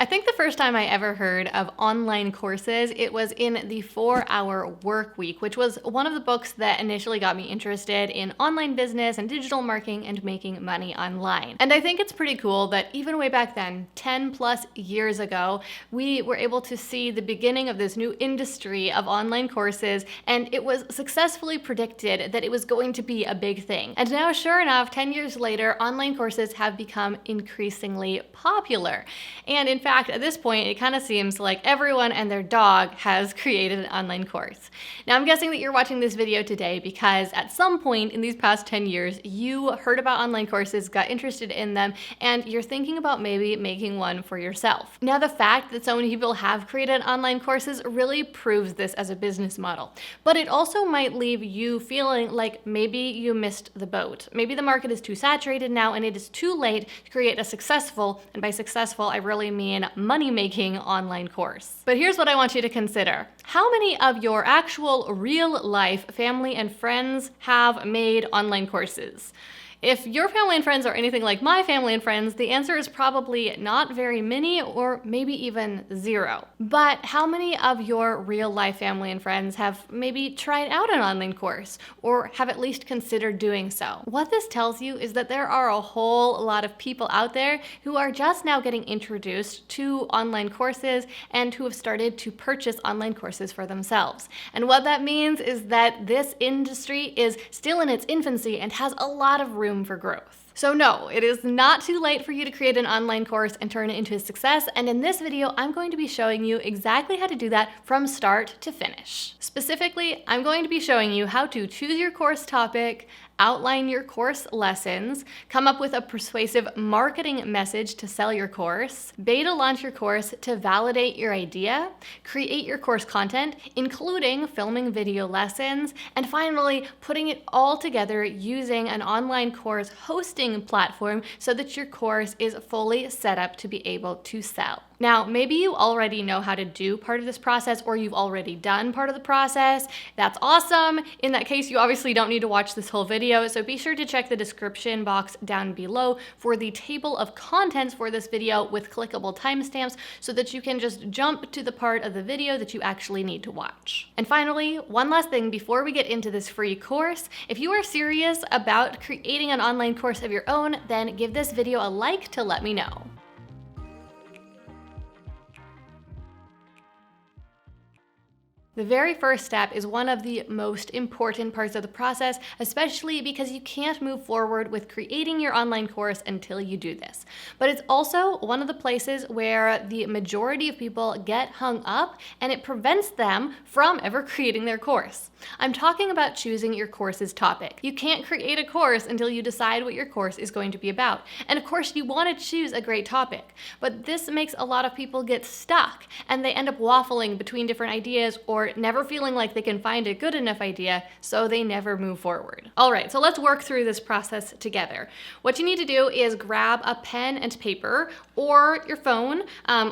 I think the first time I ever heard of online courses, it was in the 4-Hour Work Week, which was one of the books that initially got me interested in online business and digital marketing and making money online. And I think it's pretty cool that even way back then, 10 plus years ago, we were able to see the beginning of this new industry of online courses, and it was successfully predicted that it was going to be a big thing. And now, sure enough, 10 years later, online courses have become increasingly popular. And in fact, at this point, it kind of seems like everyone and their dog has created an online course. Now, I'm guessing that you're watching this video today because at some point in these past 10 years, you heard about online courses, got interested in them, and you're thinking about maybe making one for yourself. Now, the fact that so many people have created online courses really proves this as a business model, but it also might leave you feeling like maybe you missed the boat. Maybe the market is too saturated now and it is too late to create a successful, and by successful, I really mean money-making online course. But here's what I want you to consider. How many of your actual real-life family and friends have made online courses? If your family and friends are anything like my family and friends, the answer is probably not very many or maybe even zero. But how many of your real life family and friends have maybe tried out an online course or have at least considered doing so? What this tells you is that there are a whole lot of people out there who are just now getting introduced to online courses and who have started to purchase online courses for themselves. And what that means is that this industry is still in its infancy and has a lot of room for growth. So no, it is not too late for you to create an online course and turn it into a success. And in this video, I'm going to be showing you exactly how to do that from start to finish. Specifically, I'm going to be showing you how to choose your course topic, outline your course lessons, come up with a persuasive marketing message to sell your course, beta launch your course to validate your idea, create your course content, including filming video lessons, and finally, putting it all together using an online course hosting platform so that your course is fully set up to be able to sell. Now, maybe you already know how to do part of this process or you've already done part of the process. That's awesome. In that case, you obviously don't need to watch this whole video, so be sure to check the description box down below for the table of contents for this video with clickable timestamps so that you can just jump to the part of the video that you actually need to watch. And finally, one last thing before we get into this free course, if you are serious about creating an online course of your own, then give this video a like to let me know. The very first step is one of the most important parts of the process, especially because you can't move forward with creating your online course until you do this. But it's also one of the places where the majority of people get hung up and it prevents them from ever creating their course. I'm talking about choosing your course's topic. You can't create a course until you decide what your course is going to be about. And of course, you want to choose a great topic, but this makes a lot of people get stuck and they end up waffling between different ideas or never feeling like they can find a good enough idea, so they never move forward. All right, so let's work through this process together. What you need to do is grab a pen and paper or your phone,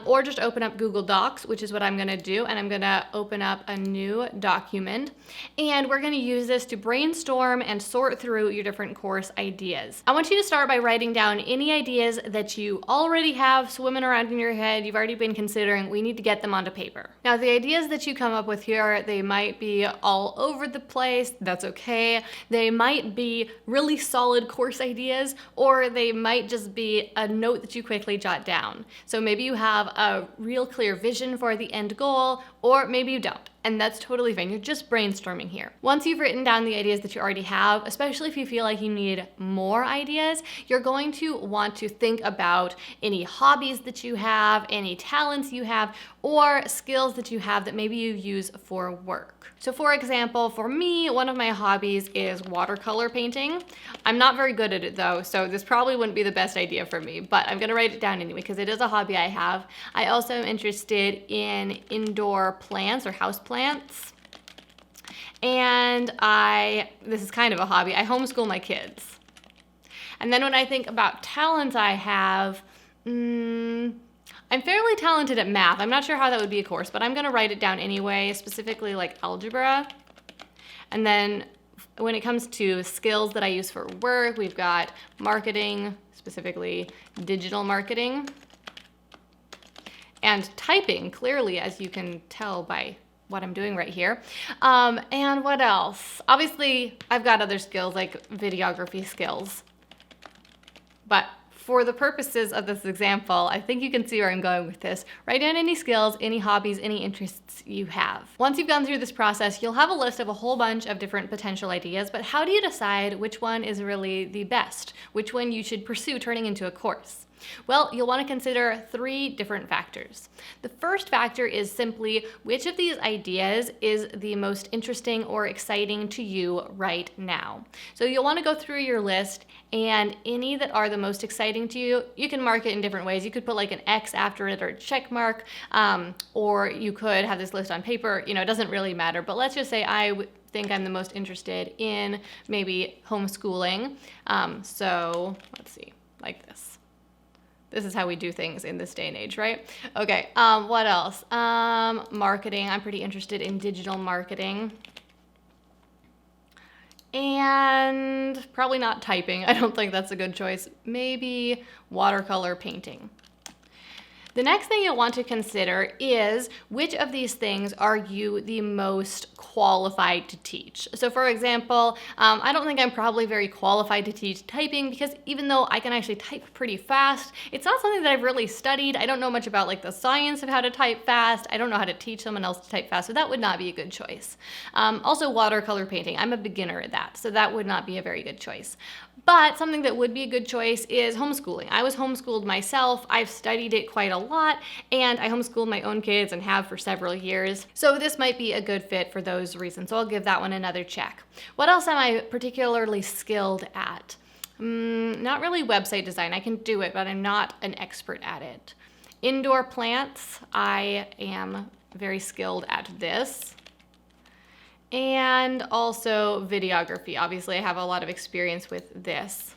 or just open up Google Docs, which is what I'm gonna do, and I'm gonna open up a new document, and we're gonna use this to brainstorm and sort through your different course ideas. I want you to start by writing down any ideas that you already have swimming around in your head, you've already been considering. We need to get them onto paper. Now, the ideas that you come up with here, they might be all over the place. That's okay. They might be really solid course ideas, or they might just be a note that you quickly jot down. So maybe you have a real clear vision for the end goal, or maybe you don't. And that's totally fine. You're just brainstorming here. Once you've written down the ideas that you already have, especially if you feel like you need more ideas, you're going to want to think about any hobbies that you have, any talents you have, or skills that you have that maybe you use for work. So for example, for me, one of my hobbies is watercolor painting. I'm not very good at it though, so this probably wouldn't be the best idea for me, but I'm gonna write it down anyway because it is a hobby I have. I also am interested in indoor plants or house plants. And this is kind of a hobby, I homeschool my kids. And then when I think about talents I have, I'm fairly talented at math. I'm not sure how that would be a course, but I'm gonna write it down anyway, specifically like algebra. And then when it comes to skills that I use for work, we've got marketing, specifically digital marketing, and typing, clearly, as you can tell by what I'm doing right here. And what else? Obviously, I've got other skills like videography skills. But for the purposes of this example, I think you can see where I'm going with this. Write down any skills, any hobbies, any interests you have. Once you've gone through this process, you'll have a list of a whole bunch of different potential ideas, but how do you decide which one is really the best? Which one you should pursue turning into a course? Well, you'll want to consider 3 different factors. The first factor is simply which of these ideas is the most interesting or exciting to you right now. So you'll want to go through your list, and any that are the most exciting to you, you can mark it in different ways. You could put like an X after it or a check mark, or you could have this list on paper. You know, it doesn't really matter, but let's just say I think I'm the most interested in maybe homeschooling. So let's see, like this. This is how we do things in this day and age, right? Okay, what else? Marketing. I'm pretty interested in digital marketing. And probably not typing. I don't think that's a good choice. Maybe watercolor painting. The next thing you'll want to consider is which of these things are you the most qualified to teach. So for example, I don't think I'm probably very qualified to teach typing because even though I can actually type pretty fast, it's not something that I've really studied. I don't know much about like the science of how to type fast. I don't know how to teach someone else to type fast, so that would not be a good choice. Also watercolor painting. I'm a beginner at that, so that would not be a very good choice. But something that would be a good choice is homeschooling. I was homeschooled myself. I've studied it quite a lot, and I homeschooled my own kids and have for several years. So this might be a good fit for those reasons. So I'll give that one another check. What else am I particularly skilled at? Not really website design. I can do it, but I'm not an expert at it. Indoor plants, I am very skilled at this. And also videography. Obviously, I have a lot of experience with this.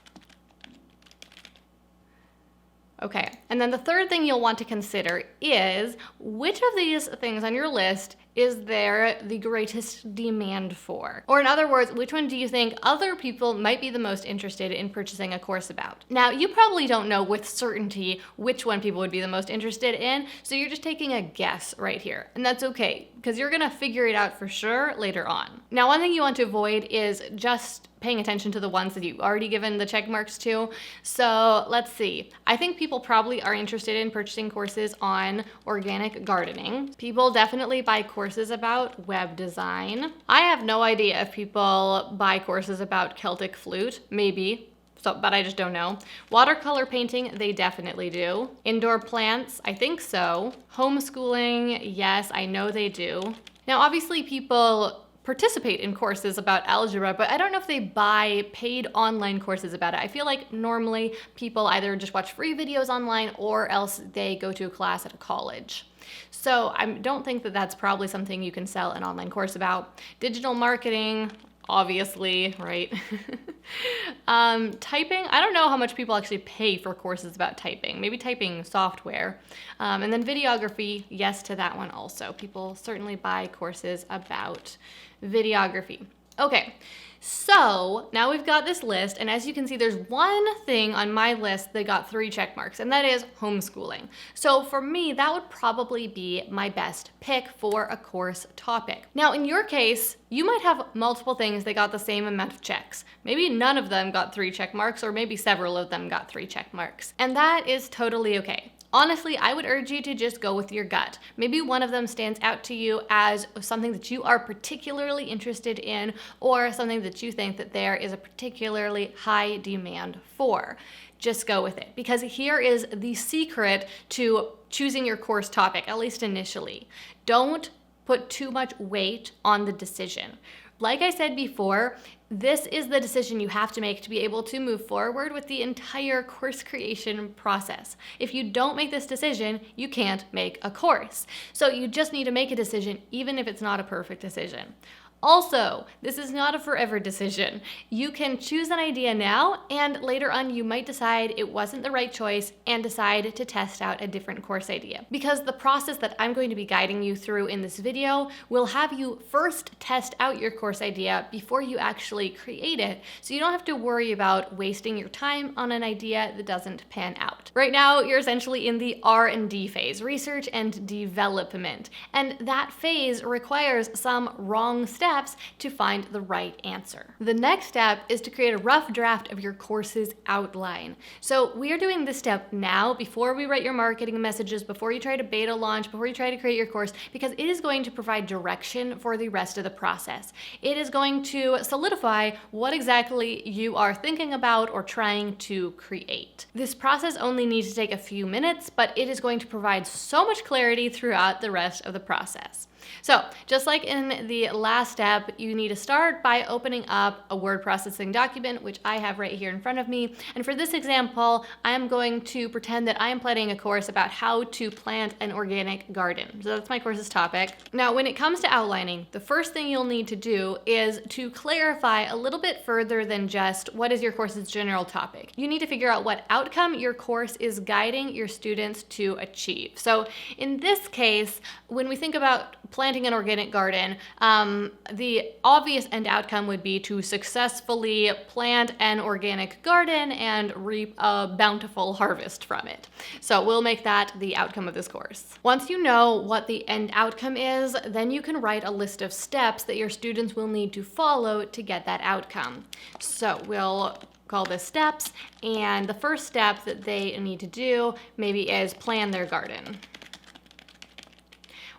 Okay, and then the third thing you'll want to consider is which of these things on your list is there the greatest demand for? Or in other words, which one do you think other people might be the most interested in purchasing a course about? Now, you probably don't know with certainty which one people would be the most interested in, so you're just taking a guess right here. And that's okay, because you're gonna figure it out for sure later on. Now, one thing you want to avoid is just paying attention to the ones that you've already given the check marks to. So let's see. I think people probably are interested in purchasing courses on organic gardening. People definitely buy courses about web design. I have no idea if people buy courses about Celtic flute, maybe. But I just don't know. Watercolor painting, they definitely do. Indoor plants, I think so. Homeschooling, yes, I know they do. Now, obviously people participate in courses about algebra, but I don't know if they buy paid online courses about it. I feel like normally people either just watch free videos online or else they go to a class at a college. So I don't think that that's probably something you can sell an online course about. Digital marketing, obviously, right? Typing, I don't know how much people actually pay for courses about typing. Maybe typing software. And then videography, yes to that one also. People certainly buy courses about videography. Okay, so now we've got this list, and as you can see, there's one thing on my list that got 3 check marks, and that is homeschooling. So for me, that would probably be my best pick for a course topic. Now, in your case, you might have multiple things that got the same amount of checks. Maybe none of them got 3 check marks, or maybe several of them got 3 check marks. And that is totally okay. Honestly, I would urge you to just go with your gut. Maybe one of them stands out to you as something that you are particularly interested in, or something that you think that there is a particularly high demand for. Just go with it, because here is the secret to choosing your course topic, at least initially. Don't put too much weight on the decision. Like I said before, this is the decision you have to make to be able to move forward with the entire course creation process. If you don't make this decision, you can't make a course. So you just need to make a decision, even if it's not a perfect decision. Also, this is not a forever decision. You can choose an idea now, and later on you might decide it wasn't the right choice and decide to test out a different course idea. Because the process that I'm going to be guiding you through in this video will have you first test out your course idea before you actually create it, so you don't have to worry about wasting your time on an idea that doesn't pan out. Right now, you're essentially in the R&D phase, research and development, and that phase requires some wrong steps to find the right answer. The next step is to create a rough draft of your course's outline. So we are doing this step now before we write your marketing messages, before you try to beta launch, before you try to create your course, because it is going to provide direction for the rest of the process. It is going to solidify what exactly you are thinking about or trying to create. This process only needs to take a few minutes, but it is going to provide so much clarity throughout the rest of the process. So just like in the last step, you need to start by opening up a word processing document, which I have right here in front of me. And for this example, I am going to pretend that I am planning a course about how to plant an organic garden. So that's my course's topic. Now, when it comes to outlining, the first thing you'll need to do is to clarify a little bit further than just what is your course's general topic. You need to figure out what outcome your course is guiding your students to achieve. So in this case, when we think about planting an organic garden, the obvious end outcome would be to successfully plant an organic garden and reap a bountiful harvest from it. So we'll make that the outcome of this course. Once you know what the end outcome is, then you can write a list of steps that your students will need to follow to get that outcome. So we'll call this steps, and the first step that they need to do maybe is plan their garden.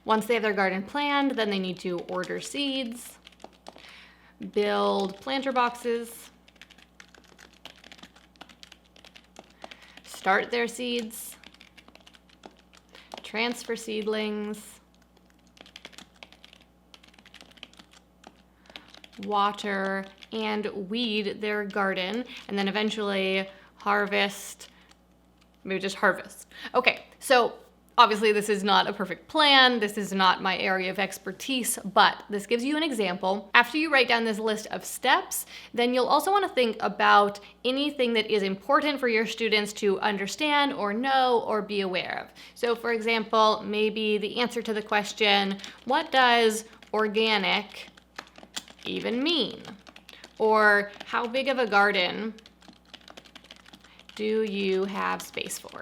Once they have their garden planned, then they need to order seeds, build planter boxes, start their seeds, transfer seedlings, water and weed their garden, and then eventually harvest, maybe just harvest. Okay, so obviously, this is not a perfect plan. This is not my area of expertise, but this gives you an example. After you write down this list of steps, then you'll also want to think about anything that is important for your students to understand or know or be aware of. So for example, maybe the answer to the question, what does organic even mean? Or how big of a garden do you have space for?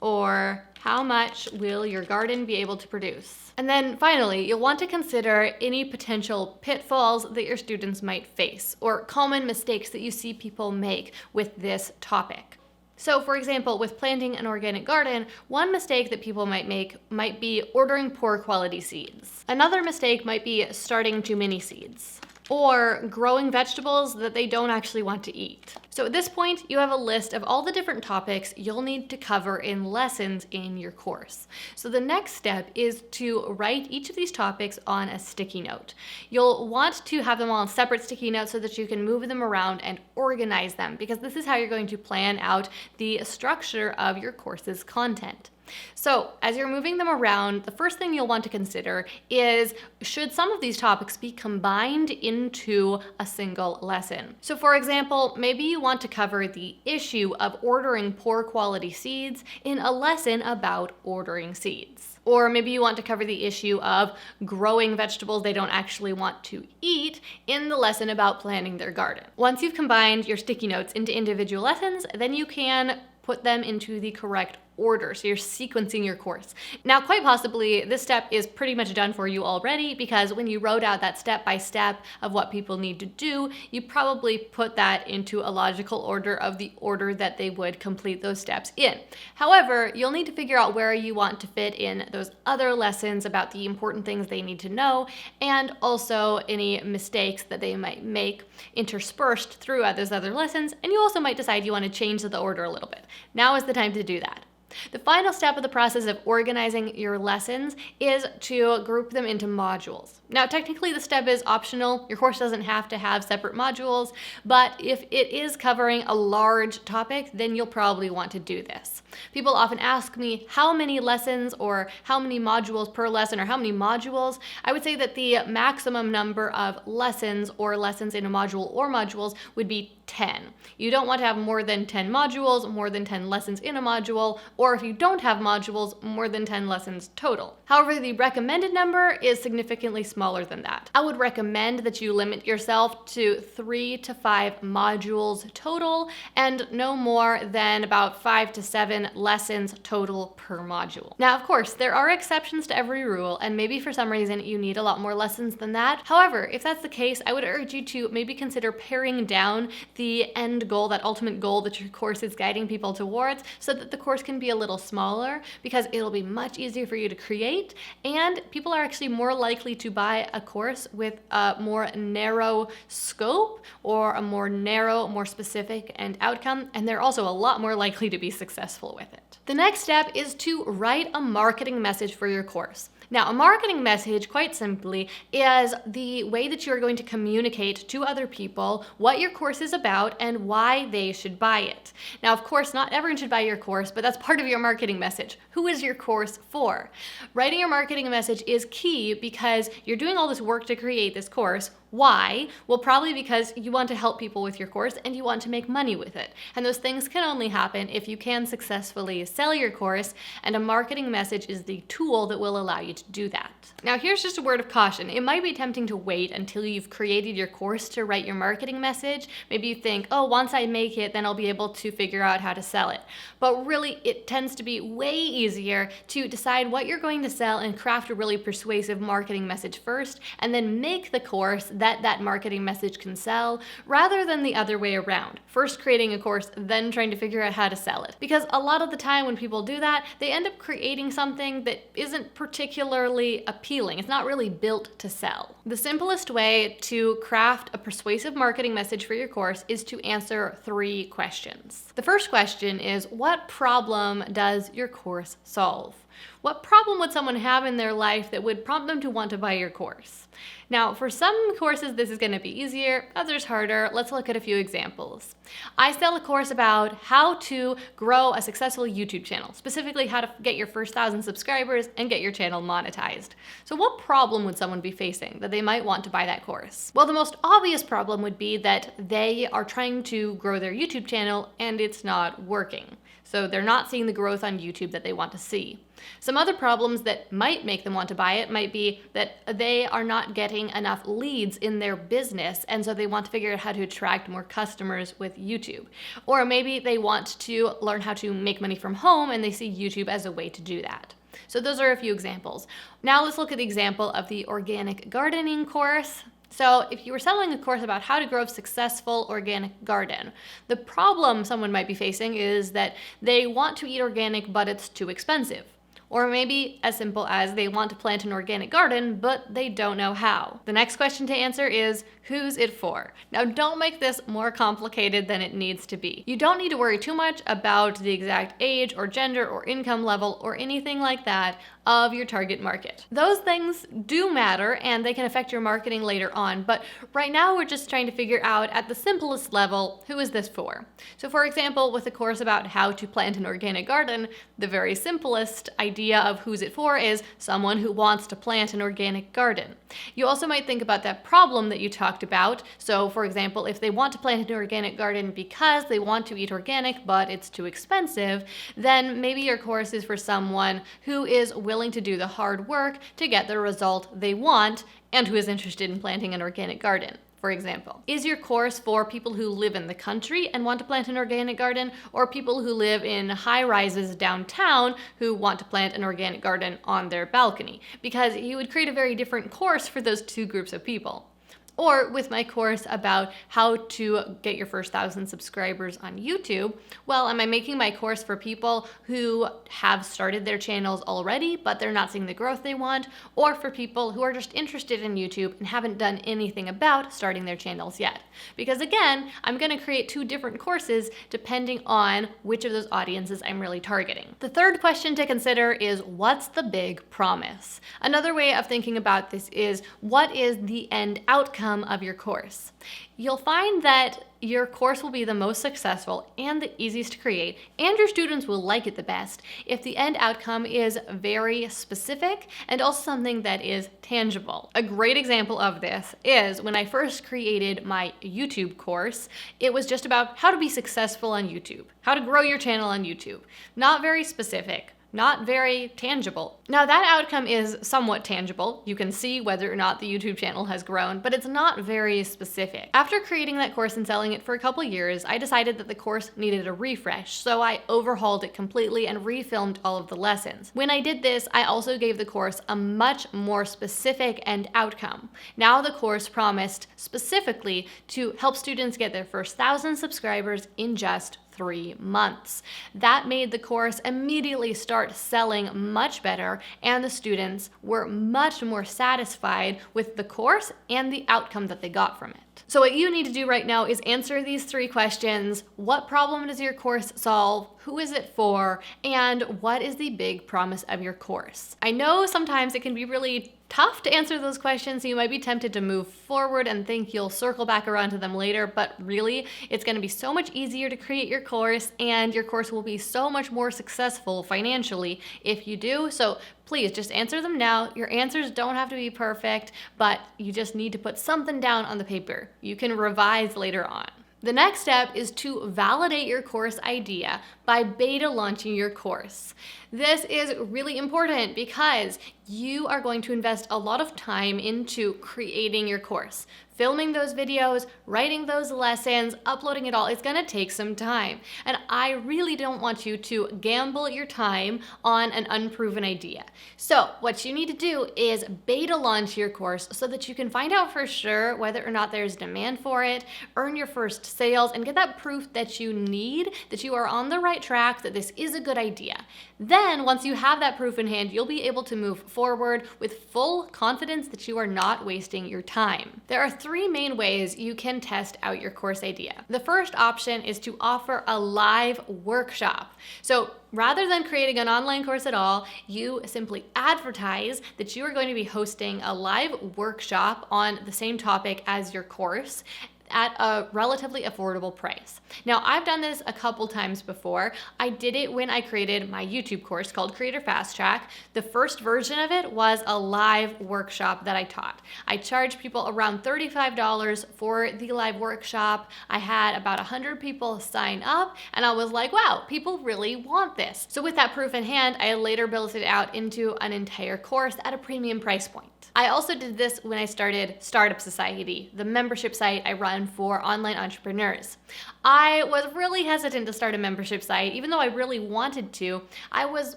Or how much will your garden be able to produce? And then finally, you'll want to consider any potential pitfalls that your students might face or common mistakes that you see people make with this topic. So for example, with planting an organic garden, one mistake that people might make might be ordering poor quality seeds. Another mistake might be starting too many seeds, or growing vegetables that they don't actually want to eat. So at this point, you have a list of all the different topics you'll need to cover in lessons in your course. So the next step is to write each of these topics on a sticky note. You'll want to have them all on separate sticky notes so that you can move them around and organize them, because this is how you're going to plan out the structure of your course's content. So as you're moving them around, the first thing you'll want to consider is, should some of these topics be combined into a single lesson? So for example, maybe you want to cover the issue of ordering poor quality seeds in a lesson about ordering seeds. Or maybe you want to cover the issue of growing vegetables they don't actually want to eat in the lesson about planting their garden. Once you've combined your sticky notes into individual lessons, then you can put them into the correct order. So you're sequencing your course. Now, quite possibly, this step is pretty much done for you already, because when you wrote out that step-by-step of what people need to do, you probably put that into a logical order of the order that they would complete those steps in. However, you'll need to figure out where you want to fit in those other lessons about the important things they need to know, and also any mistakes that they might make interspersed throughout those other lessons, and you also might decide you want to change the order a little bit. Now is the time to do that. The final step of the process of organizing your lessons is to group them into modules. Now, technically, this step is optional. Your course doesn't have to have separate modules, but if it is covering a large topic, then you'll probably want to do this. People often ask me how many lessons or how many modules per lesson or how many modules. I would say that the maximum number of lessons or lessons in a module or modules would be 10. You don't want to have more than 10 modules, more than 10 lessons in a module, or if you don't have modules, more than 10 lessons total. However, the recommended number is significantly smaller than that. I would recommend that you limit yourself to 3 to 5 modules total and no more than about 5 to 7 lessons total per module. Now, of course, there are exceptions to every rule, and maybe for some reason you need a lot more lessons than that. However, if that's the case, I would urge you to maybe consider paring down the end goal, that ultimate goal that your course is guiding people towards, so that the course can be a little smaller, because it'll be much easier for you to create, and people are actually more likely to buy a course with a more narrow scope or a more narrow, more specific end outcome, and they're also a lot more likely to be successful with it. The next step is to write a marketing message for your course. Now, a marketing message, quite simply, is the way that you're going to communicate to other people what your course is about and why they should buy it. Now, of course, not everyone should buy your course, but that's part of your marketing message. Who is your course for? Writing your marketing message is key because you're doing all this work to create this course. Why? Well, probably because you want to help people with your course and you want to make money with it. And those things can only happen if you can successfully sell your course, and a marketing message is the tool that will allow you to do that. Now, here's just a word of caution. It might be tempting to wait until you've created your course to write your marketing message. Maybe you think, oh, once I make it, then I'll be able to figure out how to sell it. But really, it tends to be way easier to decide what you're going to sell and craft a really persuasive marketing message first, and then make the course that marketing message can sell, rather than the other way around. First creating a course, then trying to figure out how to sell it. Because a lot of the time when people do that, they end up creating something that isn't particularly appealing. It's not really built to sell. The simplest way to craft a persuasive marketing message for your course is to answer 3 questions. The first question is, what problem does your course solve? What problem would someone have in their life that would prompt them to want to buy your course? Now, for some courses, this is going to be easier, others harder. Let's look at a few examples. I sell a course about how to grow a successful YouTube channel, specifically how to get your first 1,000 subscribers and get your channel monetized. So what problem would someone be facing that they might want to buy that course? Well, the most obvious problem would be that they are trying to grow their YouTube channel and it's not working. So they're not seeing the growth on YouTube that they want to see. Some other problems that might make them want to buy it might be that they are not getting enough leads in their business, and so they want to figure out how to attract more customers with YouTube. Or maybe they want to learn how to make money from home and they see YouTube as a way to do that. So those are a few examples. Now let's look at the example of the organic gardening course. So if you were selling a course about how to grow a successful organic garden, the problem someone might be facing is that they want to eat organic, but it's too expensive. Or maybe as simple as they want to plant an organic garden, but they don't know how. The next question to answer is, who's it for? Now, don't make this more complicated than it needs to be. You don't need to worry too much about the exact age or gender or income level or anything like that of your target market. Those things do matter and they can affect your marketing later on, but right now we're just trying to figure out at the simplest level, who is this for? So for example, with a course about how to plant an organic garden, the very simplest idea of who's it for is someone who wants to plant an organic garden. You also might think about that problem that you talked about. So for example, if they want to plant an organic garden because they want to eat organic, but it's too expensive, then maybe your course is for someone who is willing to do the hard work to get the result they want and who is interested in planting an organic garden. For example, is your course for people who live in the country and want to plant an organic garden, or people who live in high-rises downtown who want to plant an organic garden on their balcony? Because you would create a very different course for those two groups of people. Or with my course about how to get your first 1,000 subscribers on YouTube, well, am I making my course for people who have started their channels already, but they're not seeing the growth they want, or for people who are just interested in YouTube and haven't done anything about starting their channels yet? Because again, I'm going to create 2 different courses depending on which of those audiences I'm really targeting. The third question to consider is, what's the big promise? Another way of thinking about this is, what is the end outcome outcome of your course. You'll find that your course will be the most successful and the easiest to create, and your students will like it the best if the end outcome is very specific and also something that is tangible. A great example of this is when I first created my YouTube course. It was just about how to be successful on YouTube, how to grow your channel on YouTube. Not very specific. Not very tangible. Now that outcome is somewhat tangible. You can see whether or not the YouTube channel has grown, but it's not very specific. After creating that course and selling it for a couple years, I decided that the course needed a refresh, so I overhauled it completely and refilmed all of the lessons. When I did this, I also gave the course a much more specific end outcome. Now the course promised specifically to help students get their first 1,000 subscribers in just 3 months. That made the course immediately start selling much better, and the students were much more satisfied with the course and the outcome that they got from it. So what you need to do right now is answer these 3 questions. What problem does your course solve? Who is it for? And what is the big promise of your course? I know sometimes it can be really tough to answer those questions, so you might be tempted to move forward and think you'll circle back around to them later, but really, it's going to be so much easier to create your course, and your course will be so much more successful financially if you do. So please just answer them now. Your answers don't have to be perfect, but you just need to put something down on the paper. You can revise later on. The next step is to validate your course idea by beta launching your course. This is really important because you are going to invest a lot of time into creating your course. Filming those videos, writing those lessons, uploading it all, it's gonna take some time. And I really don't want you to gamble your time on an unproven idea. So what you need to do is beta launch your course so that you can find out for sure whether or not there's demand for it, earn your first sales, and get that proof that you need, that you are on the right track, that this is a good idea. Then, once you have that proof in hand, you'll be able to move forward with full confidence that you are not wasting your time. There are 3 main ways you can test out your course idea. The first option is to offer a live workshop. So rather than creating an online course at all, you simply advertise that you are going to be hosting a live workshop on the same topic as your course at a relatively affordable price. Now, I've done this a couple times before. I did it when I created my YouTube course called Creator Fast Track. The first version of it was a live workshop that I taught. I charged people around $35 for the live workshop. I had about 100 people sign up, and I was like, wow, people really want this. So with that proof in hand, I later built it out into an entire course at a premium price point. I also did this when I started Startup Society, the membership site I run for online entrepreneurs. I was really hesitant to start a membership site, even though I really wanted to. I was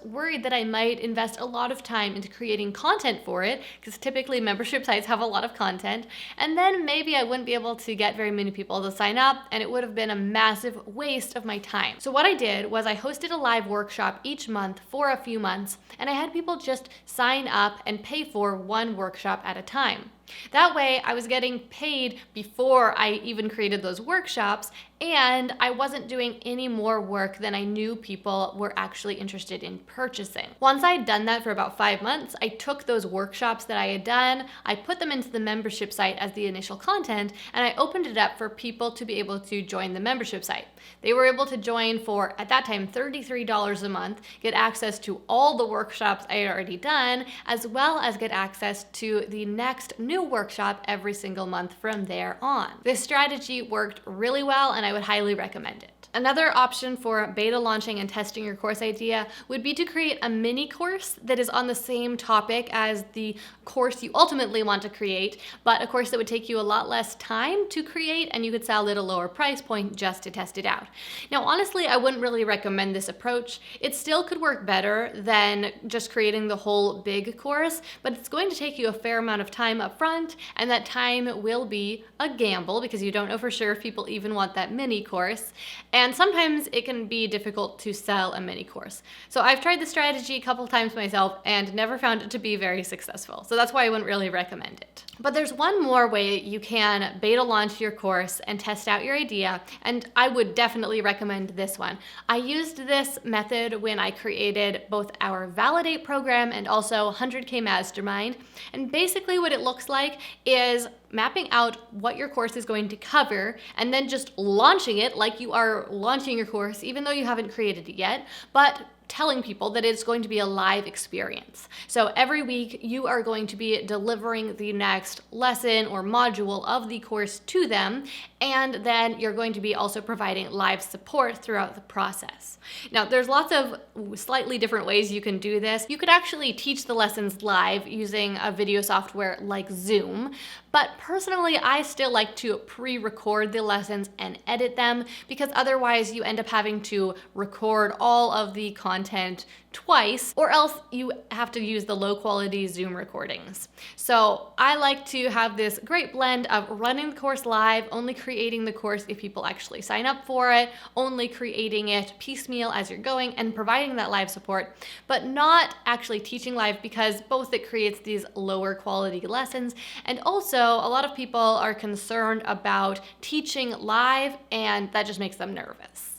worried that I might invest a lot of time into creating content for it, because typically membership sites have a lot of content, and then maybe I wouldn't be able to get very many people to sign up, and it would have been a massive waste of my time. So what I did was I hosted a live workshop each month for a few months, and I had people just sign up and pay for one workshop at a time. That way, I was getting paid before I even created those workshops, and I wasn't doing any more work than I knew people were actually interested in purchasing. Once I had done that for about 5 months, I took those workshops that I had done, I put them into the membership site as the initial content, and I opened it up for people to be able to join the membership site. They were able to join for, at that time, $33 a month, get access to all the workshops I had already done, as well as get access to the next new workshop every single month from there on. This strategy worked really well, and I would highly recommend it. Another option for beta launching and testing your course idea would be to create a mini course that is on the same topic as the course you ultimately want to create, but a course that would take you a lot less time to create, and you could sell at a lower price point just to test it out. Now, honestly, I wouldn't really recommend this approach. It still could work better than just creating the whole big course, but it's going to take you a fair amount of time up front, and that time will be a gamble because you don't know for sure if people even want that mini course. And sometimes it can be difficult to sell a mini course. So I've tried the strategy a couple times myself and never found it to be very successful. So that's why I wouldn't really recommend it. But there's one more way you can beta launch your course and test out your idea, and I would definitely recommend this one. I used this method when I created both our Validate program and also 100K Mastermind. And basically what it looks like is mapping out what your course is going to cover and then just launching it like you are launching your course, even though you haven't created it yet, but telling people that it's going to be a live experience. So every week you are going to be delivering the next lesson or module of the course to them, and then you're going to be also providing live support throughout the process. Now, there's lots of slightly different ways you can do this. You could actually teach the lessons live using a video software like Zoom, but personally, I still like to pre-record the lessons and edit them, because otherwise you end up having to record all of the content twice, or else you have to use the low quality Zoom recordings. So I like to have this great blend of running the course live, only creating the course if people actually sign up for it, only creating it piecemeal as you're going, and providing that live support, but not actually teaching live, because both it creates these lower quality lessons, and also a lot of people are concerned about teaching live, and that just makes them nervous.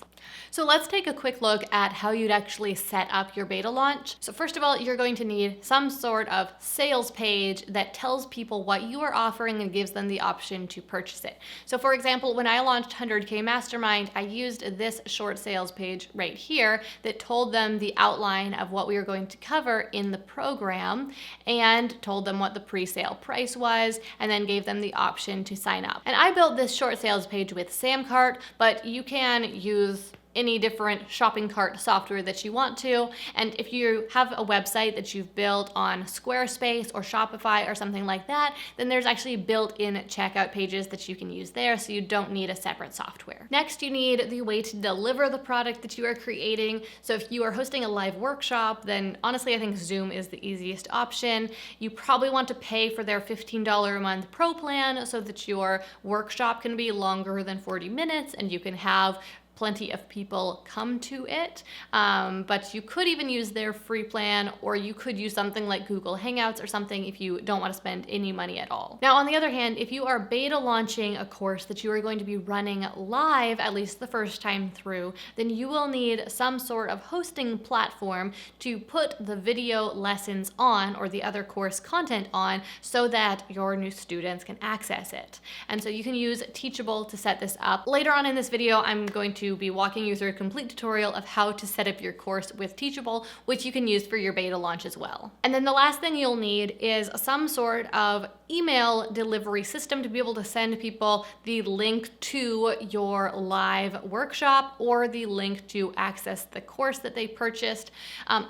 So let's take a quick look at how you'd actually set up your beta launch. So first of all, you're going to need some sort of sales page that tells people what you are offering and gives them the option to purchase it. So for example, when I launched 100K Mastermind, I used this short sales page right here that told them the outline of what we were going to cover in the program and told them what the pre-sale price was, and then gave them the option to sign up. And I built this short sales page with Samcart, but you can use any different shopping cart software that you want to. And if you have a website that you've built on Squarespace or Shopify or something like that, then there's actually built-in checkout pages that you can use there, so you don't need a separate software. Next, you need the way to deliver the product that you are creating. So if you are hosting a live workshop, then honestly, I think Zoom is the easiest option. You probably want to pay for their $15 a month pro plan so that your workshop can be longer than 40 minutes and you can have plenty of people come to it, but you could even use their free plan, or you could use something like Google Hangouts or something if you don't want to spend any money at all. Now, on the other hand, if you are beta launching a course that you are going to be running live, at least the first time through, then you will need some sort of hosting platform to put the video lessons on, or the other course content on, so that your new students can access it. And so you can use Teachable to set this up. Later on in this video, I'm going to be walking you through a complete tutorial of how to set up your course with Teachable, which you can use for your beta launch as well. And then the last thing you'll need is some sort of email delivery system to be able to send people the link to your live workshop or the link to access the course that they purchased.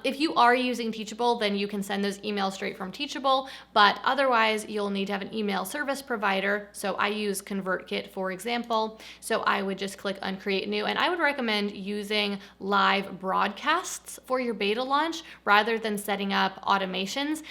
If you are using Teachable, then you can send those emails straight from Teachable, but otherwise you'll need to have an email service provider. So I use ConvertKit, for example. So I would just click on Create New, and I would recommend using live broadcasts for your beta launch rather than setting up automations.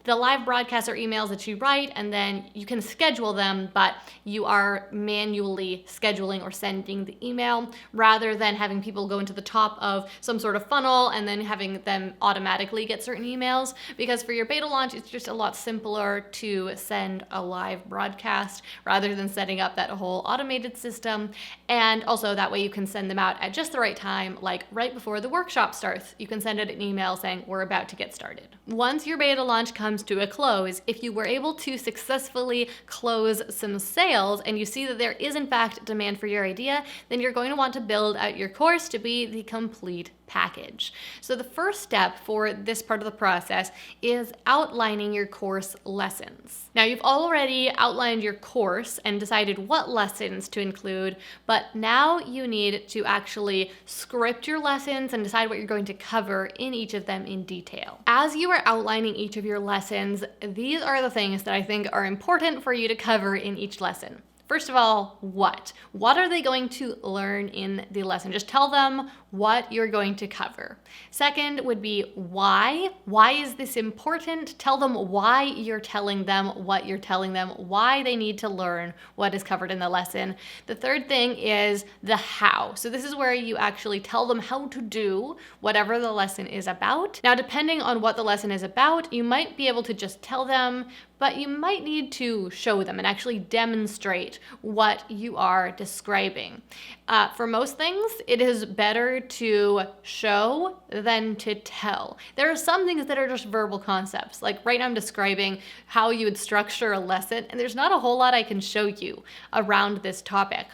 The live broadcasts are emails that you write, and then you can schedule them, but you are manually scheduling or sending the email rather than having people go into the top of some sort of funnel and then having them automatically get certain emails. Because for your beta launch, it's just a lot simpler to send a live broadcast rather than setting up that whole automated system. And also that way you can send them out at just the right time, like right before the workshop starts. You can send it an email saying, we're about to get started. Once your beta launch comes to a close, if you were able to successfully close some sales and you see that there is in fact demand for your idea, then you're going to want to build out your course to be the complete package. So the first step for this part of the process is outlining your course lessons. Now, you've already outlined your course and decided what lessons to include, but now you need to actually script your lessons and decide what you're going to cover in each of them in detail. As you are outlining each of your lessons, these are the things that I think are important for you to cover in each lesson. First of all, what? What are they going to learn in the lesson? Just tell them what you're going to cover. Second would be why. Why is this important? Tell them why you're telling them what you're telling them, why they need to learn what is covered in the lesson. The third thing is the how. So this is where you actually tell them how to do whatever the lesson is about. Now, depending on what the lesson is about, you might be able to just tell them but you might need to show them and actually demonstrate what you are describing. For most things, it is better to show than to tell. There are some things that are just verbal concepts. Like right now I'm describing how you would structure a lesson, and there's not a whole lot I can show you around this topic.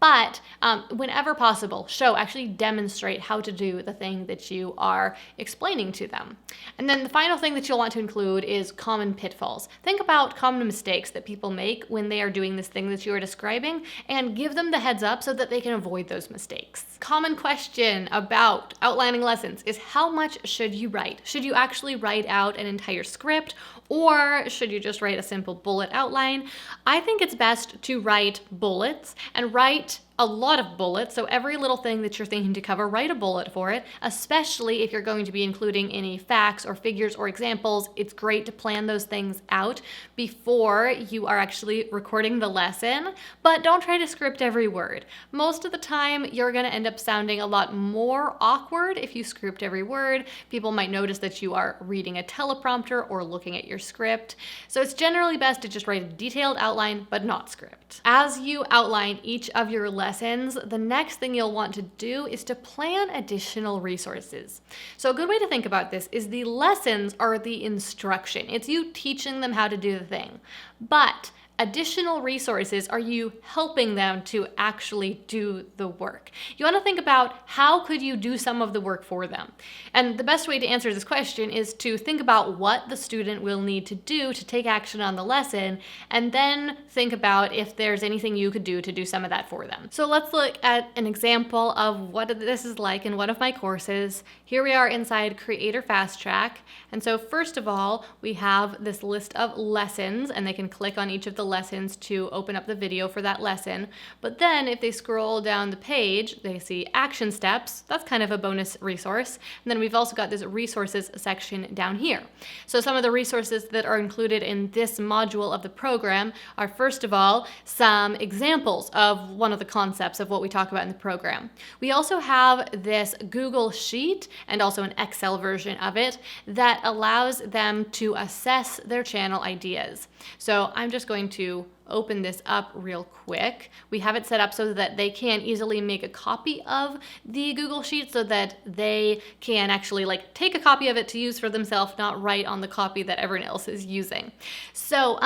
But whenever possible, actually demonstrate how to do the thing that you are explaining to them. And then the final thing that you'll want to include is common pitfalls. Think about common mistakes that people make when they are doing this thing that you are describing, and give them the heads up so that they can avoid those mistakes. Common question about outlining lessons is, how much should you write? Should you actually write out an entire script, or should you just write a simple bullet outline? I think it's best to write bullets and write a lot of bullets. So every little thing that you're thinking to cover, write a bullet for it, especially if you're going to be including any facts or figures or examples. It's great to plan those things out before you are actually recording the lesson, but don't try to script every word. Most of the time, you're going to end up sounding a lot more awkward if you script every word. People might notice that you are reading a teleprompter or looking at your script. So it's generally best to just write a detailed outline, but not script. As you outline each of your lessons, the next thing you'll want to do is to plan additional resources. So a good way to think about this is the lessons are the instruction. It's you teaching them how to do the thing. But additional resources are you helping them to actually do the work. You want to think about how could you do some of the work for them. And the best way to answer this question is to think about what the student will need to do to take action on the lesson, and then think about if there's anything you could do to do some of that for them. So let's look at an example of what this is like in one of my courses. Here we are inside Creator Fast Track. And so first of all, we have this list of lessons, and they can click on each of the lessons to open up the video for that lesson. But then if they scroll down the page, they see action steps. That's kind of a bonus resource. And then we've also got this resources section down here. So some of the resources that are included in this module of the program are, first of all, some examples of one of the concepts of what we talk about in the program. We also have this Google Sheet and also an Excel version of it that allows them to assess their channel ideas. So I'm just going to open this up real quick. We have it set up so that they can easily make a copy of the Google Sheet so that they can actually take a copy of it to use for themselves, not write on the copy that everyone else is using. So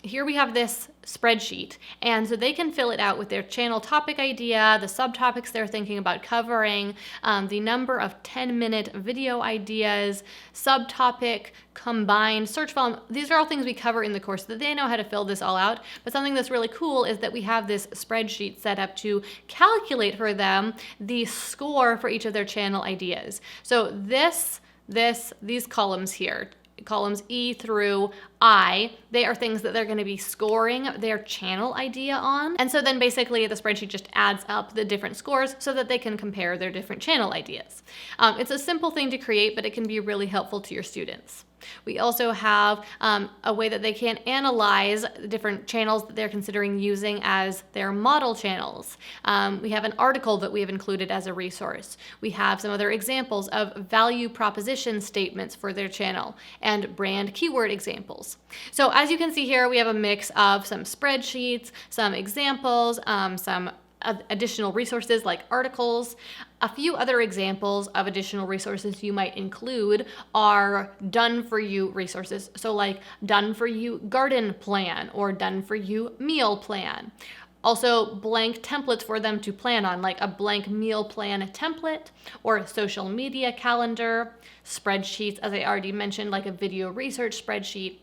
here we have this spreadsheet, and so they can fill it out with their channel topic idea, the subtopics they're thinking about covering, the number of 10-minute video ideas, subtopic, combined, search volume. These are all things we cover in the course so that they know how to fill this all out. But something that's really cool is that we have this spreadsheet set up to calculate for them the score for each of their channel ideas. So these columns here, columns E through I, they are things that they're going to be scoring their channel idea on. And so then basically the spreadsheet just adds up the different scores so that they can compare their different channel ideas. It's a simple thing to create, but it can be really helpful to your students. We also have a way that they can analyze the different channels that they're considering using as their model channels. We have an article that we have included as a resource. We have some other examples of value proposition statements for their channel and brand keyword examples. So as you can see here, we have a mix of some spreadsheets, some examples, some additional resources like articles. A few other examples of additional resources you might include are done-for-you resources. So like done-for-you garden plan or done-for-you meal plan. Also blank templates for them to plan on, like a blank meal plan template or a social media calendar, spreadsheets, as I already mentioned, like a video research spreadsheet.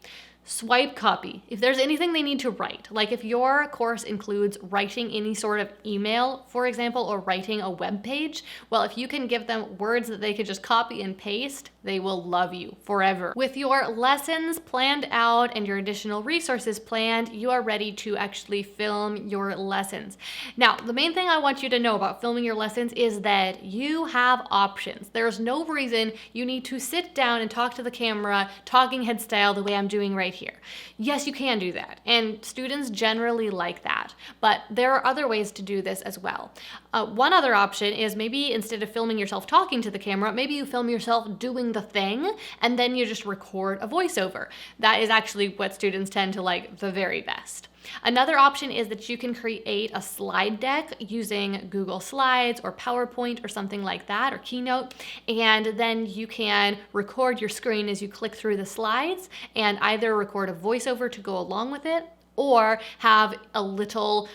Swipe copy. If there's anything they need to write, like if your course includes writing any sort of email, for example, or writing a web page, well, if you can give them words that they could just copy and paste, they will love you forever. With your lessons planned out and your additional resources planned, you are ready to actually film your lessons. Now, the main thing I want you to know about filming your lessons is that you have options. There's no reason you need to sit down and talk to the camera, talking head style, the way I'm doing right right here. Yes, you can do that, and students generally like that, but there are other ways to do this as well. One other option is maybe instead of filming yourself talking to the camera, maybe you film yourself doing the thing, and then you just record a voiceover. That is actually what students tend to like the very best. Another option is that you can create a slide deck using Google Slides or PowerPoint or something like that, or Keynote, and then you can record your screen as you click through the slides and either record a voiceover to go along with it or have a little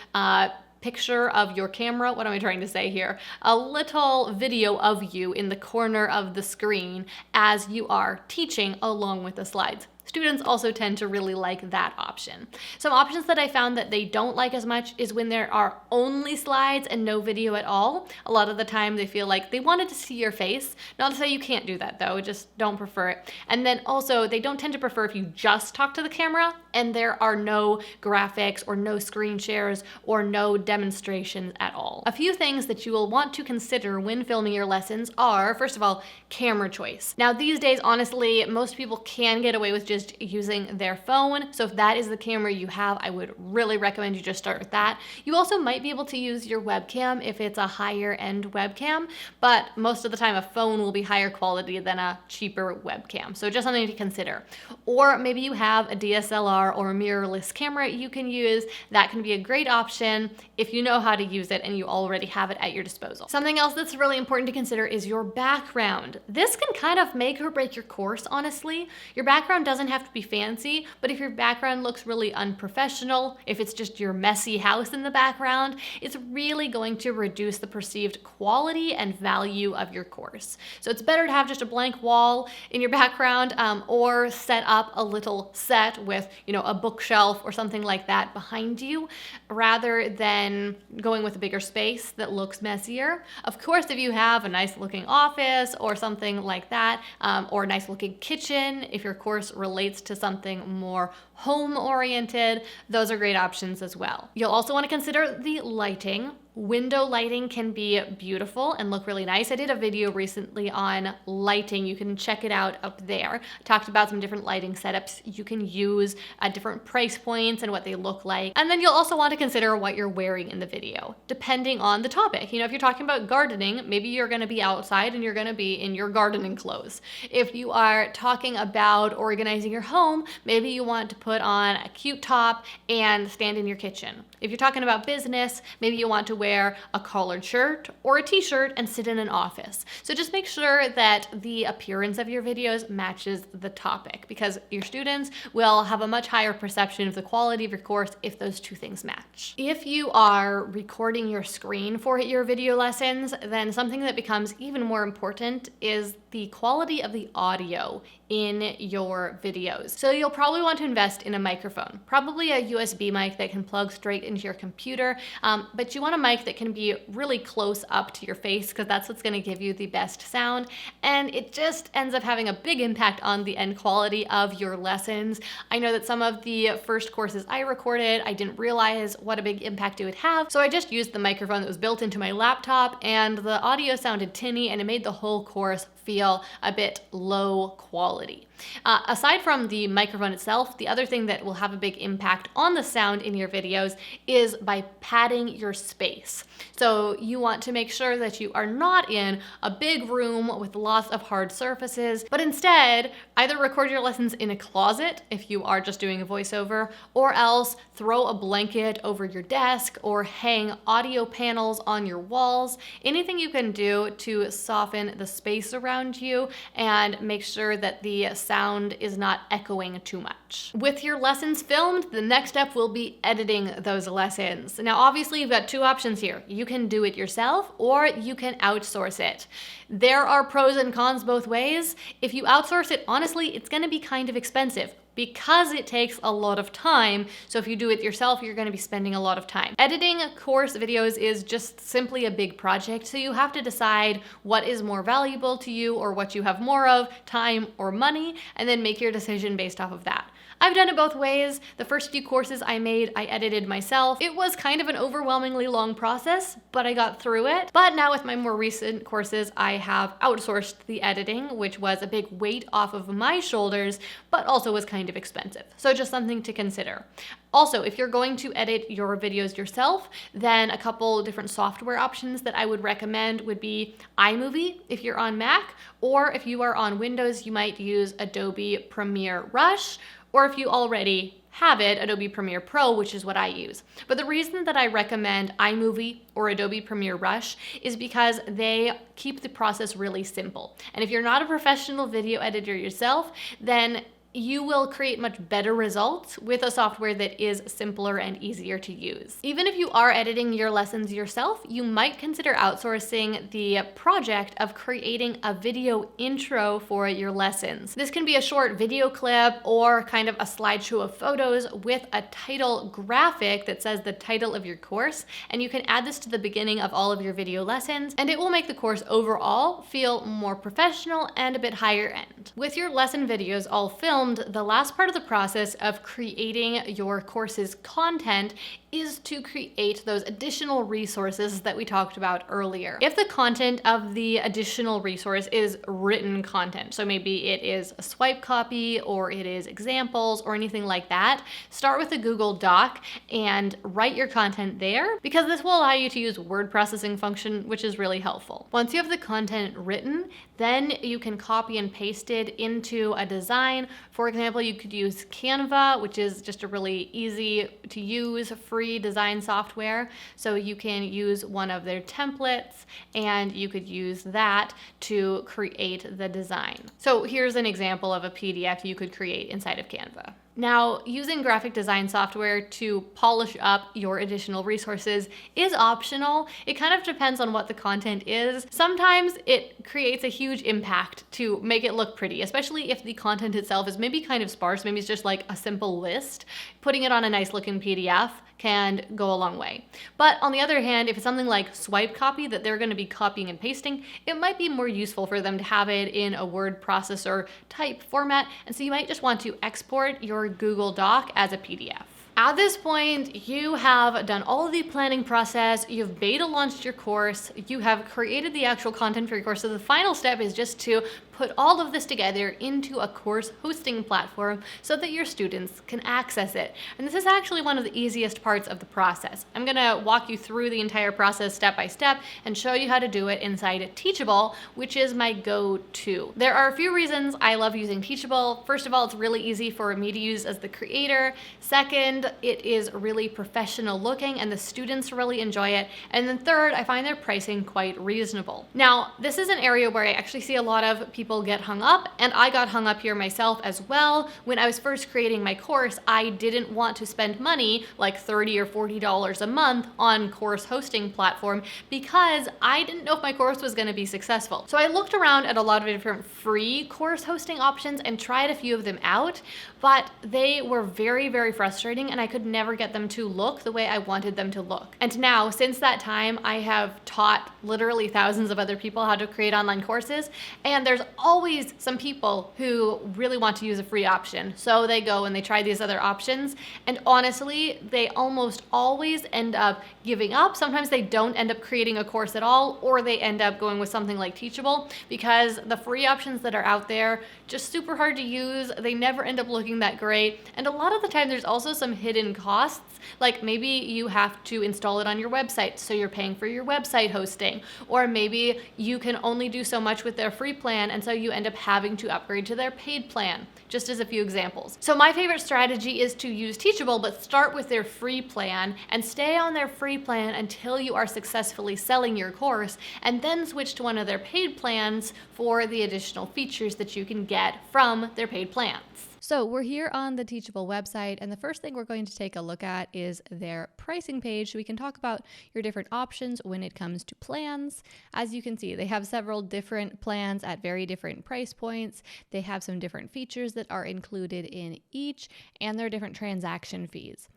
picture of your camera. What am I trying to say here? A little video of you in the corner of the screen as you are teaching along with the slides. Students also tend to really like that option. Some options that I found that they don't like as much is when there are only slides and no video at all. A lot of the time they feel like they wanted to see your face. Not to say you can't do that though, just don't prefer it. And then also they don't tend to prefer if you just talk to the camera and there are no graphics or no screen shares or no demonstrations at all. A few things that you will want to consider when filming your lessons are, first of all, camera choice. Now these days, honestly, most people can get away with just using their phone. So if that is the camera you have, I would really recommend you just start with that. You also might be able to use your webcam if it's a higher end webcam, but most of the time a phone will be higher quality than a cheaper webcam. So just something to consider. Or maybe you have a DSLR or a mirrorless camera you can use. That can be a great option if you know how to use it and you already have it at your disposal. Something else that's really important to consider is your background. This can kind of make or break your course, honestly. Your background doesn't have to be fancy, but if your background looks really unprofessional, if it's just your messy house in the background, it's really going to reduce the perceived quality and value of your course. So it's better to have just a blank wall in your background or set up a little set with, a bookshelf or something like that behind you rather than going with a bigger space that looks messier. Of course, if you have a nice looking office or something like that, or a nice looking kitchen, if your course relates to something more home oriented, those are great options as well. You'll also want to consider the lighting. Window lighting can be beautiful and look really nice. I did a video recently on lighting. You can check it out up there. I talked about some different lighting setups you can use at different price points and what they look like. And then you'll also want to consider what you're wearing in the video, depending on the topic. If you're talking about gardening, maybe you're going to be outside and you're going to be in your gardening clothes. If you are talking about organizing your home, maybe you want to put on a cute top and stand in your kitchen. If you're talking about business, maybe you want to wear a collared shirt or a t-shirt and sit in an office. So just make sure that the appearance of your videos matches the topic, because your students will have a much higher perception of the quality of your course if those two things match. If you are recording your screen for your video lessons, then something that becomes even more important is the quality of the audio in your videos. So you'll probably want to invest in a microphone, probably a USB mic that can plug straight into your computer, but you want a mic that can be really close up to your face because that's what's going to give you the best sound, and it just ends up having a big impact on the end quality of your lessons. I know that some of the first courses I recorded, I didn't realize what a big impact it would have, so I just used the microphone that was built into my laptop, and the audio sounded tinny and it made the whole course feel a bit low quality. Aside from the microphone itself, the other thing that will have a big impact on the sound in your videos is by padding your space. So you want to make sure that you are not in a big room with lots of hard surfaces, but instead either record your lessons in a closet if you are just doing a voiceover, or else throw a blanket over your desk or hang audio panels on your walls. Anything you can do to soften the space around you and make sure that the sound is not echoing too much. With your lessons filmed, the next step will be editing those lessons. Now, obviously, you've got two options here. You can do it yourself or you can outsource it. There are pros and cons both ways. If you outsource it, honestly, it's going to be kind of expensive because it takes a lot of time. So if you do it yourself, you're going to be spending a lot of time. Editing course videos is just simply a big project, so you have to decide what is more valuable to you or what you have more of, time or money, and then make your decision based off of that. I've done it both ways. The first few courses I made, I edited myself. It was kind of an overwhelmingly long process, but I got through it. But now with my more recent courses, I have outsourced the editing, which was a big weight off of my shoulders, but also was kind of expensive. So just something to consider. Also, if you're going to edit your videos yourself, then a couple different software options that I would recommend would be iMovie if you're on Mac, or if you are on Windows, you might use Adobe Premiere Rush, or if you already have it, Adobe Premiere Pro, which is what I use. But the reason that I recommend iMovie or Adobe Premiere Rush is because they keep the process really simple. And if you're not a professional video editor yourself, then you will create much better results with a software that is simpler and easier to use. Even if you are editing your lessons yourself, you might consider outsourcing the project of creating a video intro for your lessons. This can be a short video clip or kind of a slideshow of photos with a title graphic that says the title of your course, and you can add this to the beginning of all of your video lessons, and it will make the course overall feel more professional and a bit higher end. With your lesson videos all filmed, the last part of the process of creating your course's content is to create those additional resources that we talked about earlier. If the content of the additional resource is written content, so maybe it is a swipe copy or it is examples or anything like that, start with a Google Doc and write your content there, because this will allow you to use word processing function, which is really helpful. Once you have the content written, then you can copy and paste it into a design. For example, you could use Canva, which is just a really easy to use free design software. So you can use one of their templates and you could use that to create the design. So here's an example of a PDF you could create inside of Canva. Now, using graphic design software to polish up your additional resources is optional. It kind of depends on what the content is. Sometimes it creates a huge impact to make it look pretty, especially if the content itself is maybe kind of sparse, maybe it's just like a simple list. Putting it on a nice looking PDF can go a long way. But on the other hand, if it's something like swipe copy that they're going to be copying and pasting, it might be more useful for them to have it in a word processor type format, and so you might just want to export your Google Doc as a PDF. At this point, you have done all of the planning process, you've beta launched your course, you have created the actual content for your course, so the final step is just to put all of this together into a course hosting platform so that your students can access it. And this is actually one of the easiest parts of the process. I'm gonna walk you through the entire process step by step and show you how to do it inside Teachable, which is my go-to. There are a few reasons I love using Teachable. First of all, it's really easy for me to use as the creator. Second, it is really professional looking and the students really enjoy it. And then third, I find their pricing quite reasonable. Now, this is an area where I actually see a lot of people get hung up, and I got hung up here myself as well. When I was first creating my course, I didn't want to spend money like $30 or $40 a month on course hosting platform because I didn't know if my course was going to be successful. So I looked around at a lot of different free course hosting options and tried a few of them out, but they were very, very frustrating and I could never get them to look the way I wanted them to look. And now, since that time, I have taught literally thousands of other people how to create online courses, and there's always some people who really want to use a free option. So they go and they try these other options, and honestly, they almost always end up giving up. Sometimes they don't end up creating a course at all, or they end up going with something like Teachable because the free options that are out there just super hard to use. They never end up looking that great. And a lot of the time there's also some hidden costs, like maybe you have to install it on your website, so you're paying for your website hosting, or maybe you can only do so much with their free plan, and so you end up having to upgrade to their paid plan, just as a few examples. So my favorite strategy is to use Teachable, but start with their free plan and stay on their free plan until you are successfully selling your course, and then switch to one of their paid plans for the additional features that you can get from their paid plans. So we're here on the Teachable website, and the first thing we're going to take a look at is their pricing page. So we can talk about your different options when it comes to plans. As you can see, they have several different plans at very different price points. They have some different features that are included in each, and there are different transaction fees.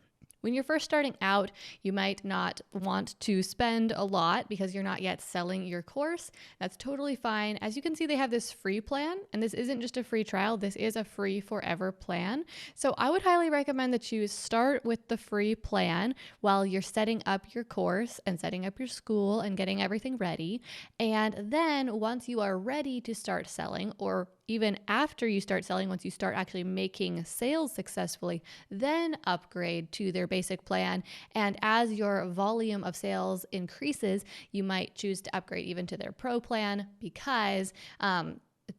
When you're first starting out, you might not want to spend a lot because you're not yet selling your course. That's totally fine. As you can see, they have this free plan, and this isn't just a free trial, this is a free forever plan. So I would highly recommend that you start with the free plan while you're setting up your course and setting up your school and getting everything ready. And then once you are ready to start selling, or even after you start selling, once you start actually making sales successfully, then upgrade to their basic plan. And as your volume of sales increases, you might choose to upgrade even to their pro plan, because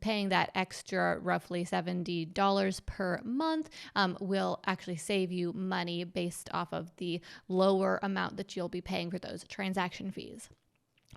paying that extra roughly $70 per month will actually save you money based off of the lower amount that you'll be paying for those transaction fees.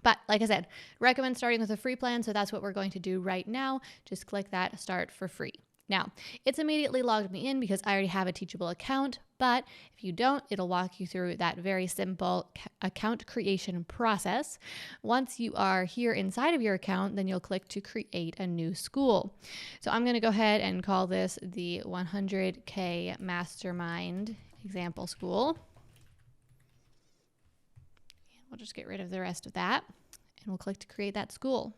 But like I said, recommend starting with a free plan. So that's what we're going to do right now. Just click that start for free. Now, it's immediately logged me in because I already have a Teachable account, but if you don't, it'll walk you through that very simple account creation process. Once you are here inside of your account, then you'll click to create a new school. So I'm going to go ahead and call this the 100K Mastermind Example School. We'll just get rid of the rest of that, and we'll click to create that school.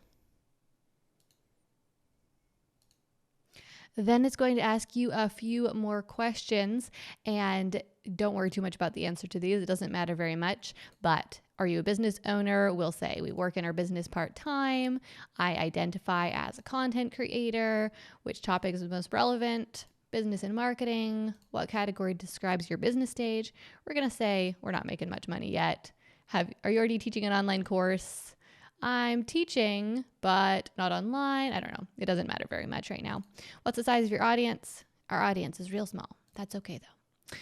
Then it's going to ask you a few more questions, and don't worry too much about the answer to these. It doesn't matter very much, but are you a business owner? We'll say we work in our business part-time. I identify as a content creator. Which topic is the most relevant? Business and marketing. What category describes your business stage? We're going to say we're not making much money yet. Are you already teaching an online course? I'm teaching, but not online. I don't know. It doesn't matter very much right now. What's the size of your audience? Our audience is real small. That's okay though.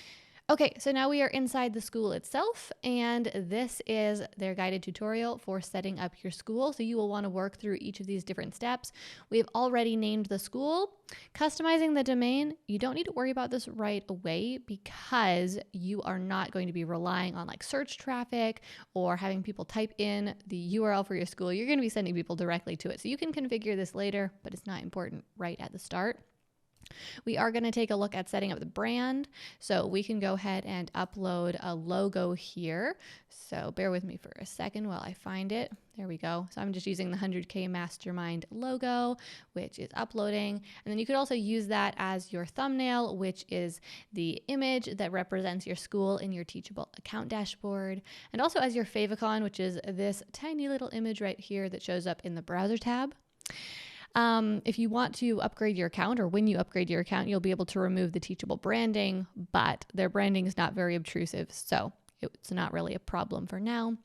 Okay, so now we are inside the school itself, and this is their guided tutorial for setting up your school. So you will want to work through each of these different steps. We've already named the school. Customizing the domain, you don't need to worry about this right away because you are not going to be relying on like search traffic or having people type in the URL for your school. You're going to be sending people directly to it. So you can configure this later, but it's not important right at the start. We are going to take a look at setting up the brand. So we can go ahead and upload a logo here. So bear with me for a second while I find it. There we go. So I'm just using the 100K Mastermind logo, which is uploading. And then you could also use that as your thumbnail, which is the image that represents your school in your Teachable account dashboard. And also as your favicon, which is this tiny little image right here that shows up in the browser tab. If you want to upgrade your account, or when you upgrade your account, you'll be able to remove the Teachable branding, but their branding is not very obtrusive, so it's not really a problem for now.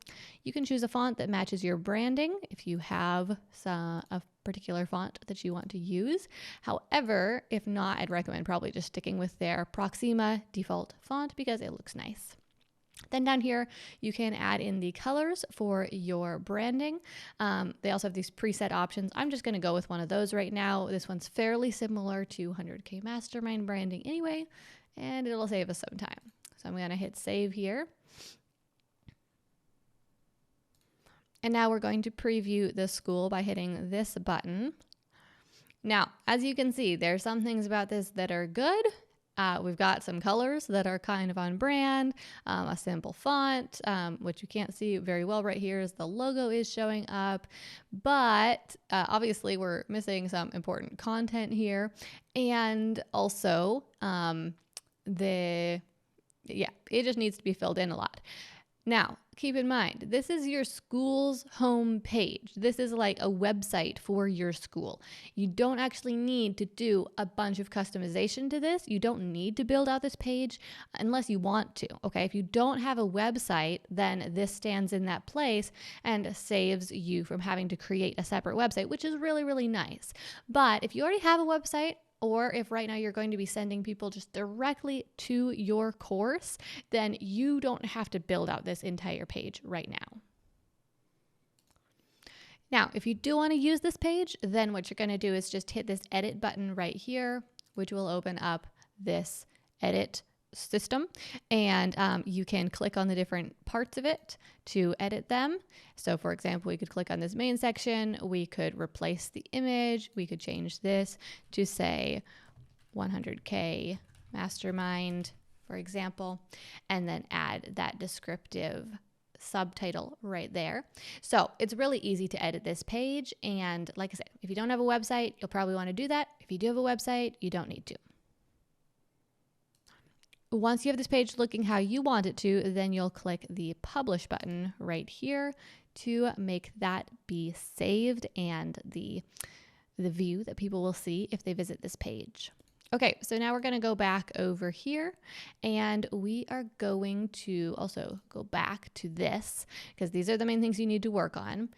You can choose a font that matches your branding if you have a particular font that you want to use. However, if not, I'd recommend probably just sticking with their Proxima default font because it looks nice. Then down here, you can add in the colors for your branding. They also have these preset options. I'm just going to go with one of those right now. This one's fairly similar to 100K Mastermind branding anyway, and it'll save us some time. So I'm going to hit save here. And now we're going to preview the school by hitting this button. Now, as you can see, there's some things about this that are good. We've got some colors that are kind of on brand, a simple font, which you can't see very well right here as the logo is showing up, but obviously we're missing some important content here. And also it just needs to be filled in a lot. Now, keep in mind, this is your school's home page. This is like a website for your school. You don't actually need to do a bunch of customization to this. You don't need to build out this page unless you want to, okay? If you don't have a website, then this stands in that place and saves you from having to create a separate website, which is really, really nice. But if you already have a website, or if right now you're going to be sending people just directly to your course, then you don't have to build out this entire page right now. Now, if you do want to use this page, then what you're going to do is just hit this edit button right here, which will open up this edit system, and you can click on the different parts of it to edit them. So for example, we could click on this main section, we could replace the image, we could change this to say 100K Mastermind, for example, and then add that descriptive subtitle right there. So it's really easy to edit this page. And like I said, if you don't have a website, you'll probably want to do that. If you do have a website, you don't need to. Once you have this page looking how you want it to, then you'll click the publish button right here to make that be saved and the view that people will see if they visit this page. Okay, so now we're going to go back over here and we are going to also go back to this because these are the main things you need to work on.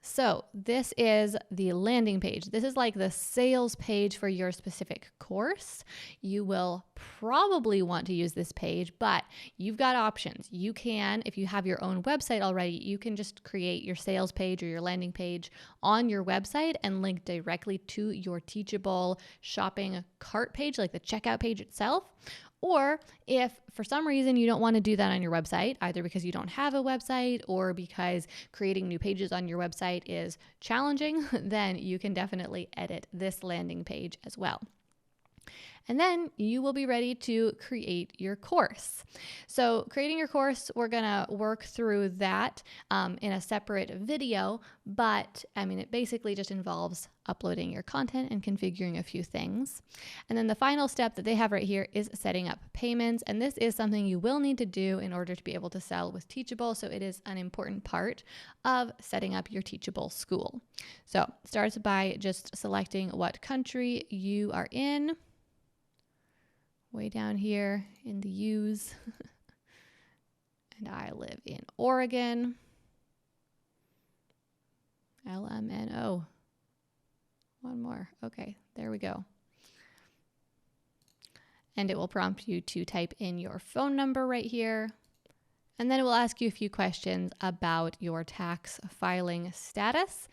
So this is the landing page. This is like the sales page for your specific course. You will probably want to use this page, but you've got options. You can, if you have your own website already, you can just create your sales page or your landing page on your website and link directly to your Teachable shopping cart page, like the checkout page itself. Or if for some reason you don't want to do that on your website, either because you don't have a website or because creating new pages on your website is challenging, then you can definitely edit this landing page as well. And then you will be ready to create your course. So creating your course, we're going to work through that in a separate video, but I mean, it basically just involves uploading your content and configuring a few things. And then the final step that they have right here is setting up payments. And this is something you will need to do in order to be able to sell with Teachable. So it is an important part of setting up your Teachable school. So it starts by just selecting what country you are in. Way down here in the U's. And I live in Oregon. LMNO. One more. Okay, there we go. And it will prompt you to type in your phone number right here. And then it will ask you a few questions about your tax filing status.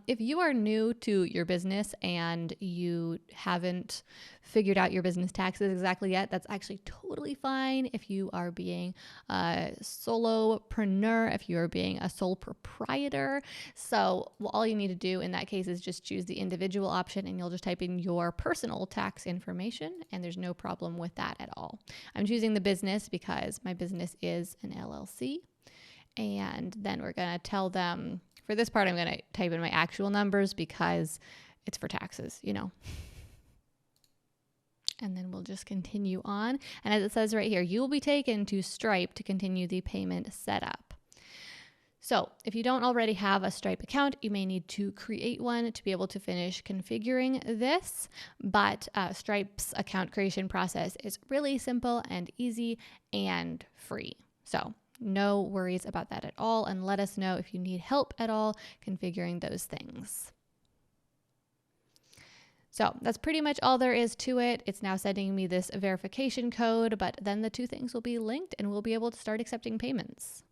If you are new to your business and you haven't figured out your business taxes exactly yet, that's actually totally fine. If you are being a solopreneur, if you are being a sole proprietor. So all you need to do in that case is just choose the individual option and you'll just type in your personal tax information and there's no problem with that at all. I'm choosing the business because my business is an LLC. And then we're going to tell them, for this part, I'm going to type in my actual numbers because it's for taxes, you know. And then we'll just continue on. And as it says right here, you will be taken to Stripe to continue the payment setup. So if you don't already have a Stripe account, you may need to create one to be able to finish configuring this. But Stripe's account creation process is really simple and easy and free. So no worries about that at all. And let us know if you need help at all configuring those things. So that's pretty much all there is to it. It's now sending me this verification code, but then the two things will be linked and we'll be able to start accepting payments.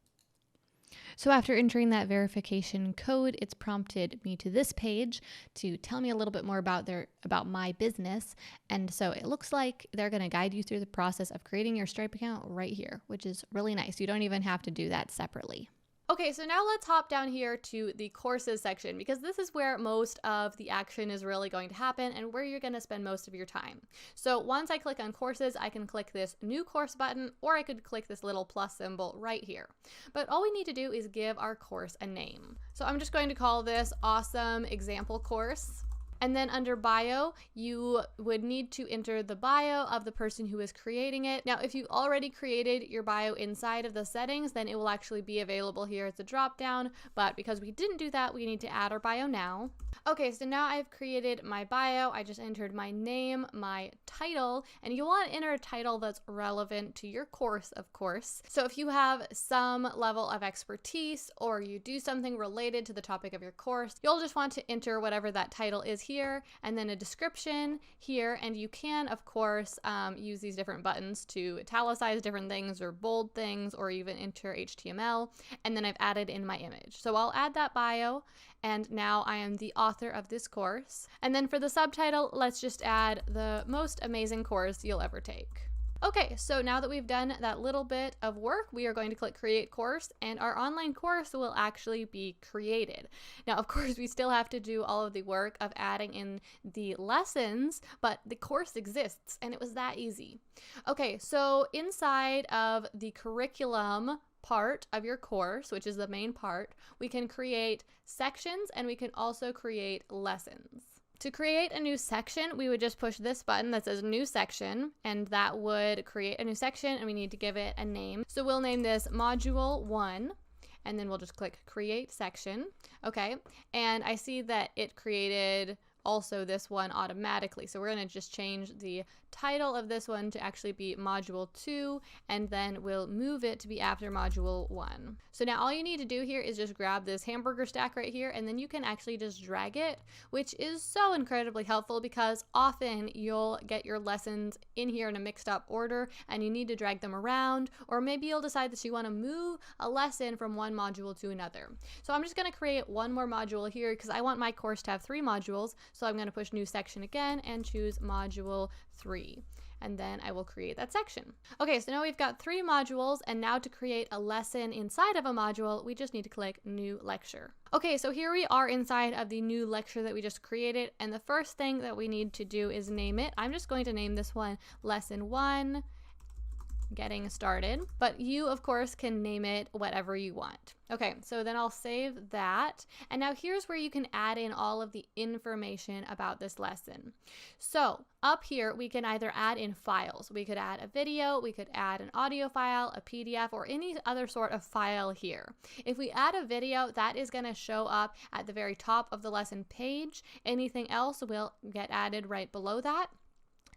So after entering that verification code, it's prompted me to this page to tell me a little bit more about my business. And so it looks like they're going to guide you through the process of creating your Stripe account right here, which is really nice. You don't even have to do that separately. Okay, so now let's hop down here to the courses section because this is where most of the action is really going to happen and where you're going to spend most of your time. So once I click on courses, I can click this new course button or I could click this little plus symbol right here. But all we need to do is give our course a name. So I'm just going to call this Awesome Example Course. And then under bio, you would need to enter the bio of the person who is creating it. Now, if you already created your bio inside of the settings, then it will actually be available here as a drop down. But because we didn't do that, we need to add our bio now. Okay, so now I've created my bio. I just entered my name, my title, and you want to enter a title that's relevant to your course, of course. So if you have some level of expertise or you do something related to the topic of your course, you'll just want to enter whatever that title is here and then a description here. And you can, of course, use these different buttons to italicize different things or bold things or even enter HTML. And then I've added in my image. So I'll add that bio. And now I am the author of this course. And then for the subtitle, let's just add the most amazing course you'll ever take. Okay, so now that we've done that little bit of work, we are going to click create course, and our online course will actually be created. Now, of course, we still have to do all of the work of adding in the lessons, but the course exists, and it was that easy. Okay, so inside of the curriculum part of your course, which is the main part, we can create sections, and we can also create lessons. To create a new section, we would just push this button that says new section, and that would create a new section, and we need to give it a name. So we'll name this module 1, and then we'll just click create section. Okay, and I see that it created also this one automatically. So we're going to just change the title of this one to actually be module 2, and then we'll move it to be after module 1. So now all you need to do here is just grab this hamburger stack right here, and then you can actually just drag it, which is so incredibly helpful because often you'll get your lessons in here in a mixed up order and you need to drag them around, or maybe you'll decide that you want to move a lesson from one module to another. So I'm just going to create one more module here because I want my course to have 3 modules. So I'm going to push new section again and choose module 3, and then I will create that section. Okay, so now we've got 3 modules, and now to create a lesson inside of a module, we just need to click new lecture. Okay, so here we are inside of the new lecture that we just created, and the first thing that we need to do is name it. I'm just going to name this one lesson 1, getting started, but you of course can name it whatever you want. Okay, so then I'll save that, and now here's where you can add in all of the information about this lesson. So up here we can either add in files. We could add a video, we could add an audio file, a PDF, or any other sort of file here. If we add a video, that is going to show up at the very top of the lesson page. Anything else will get added right below that.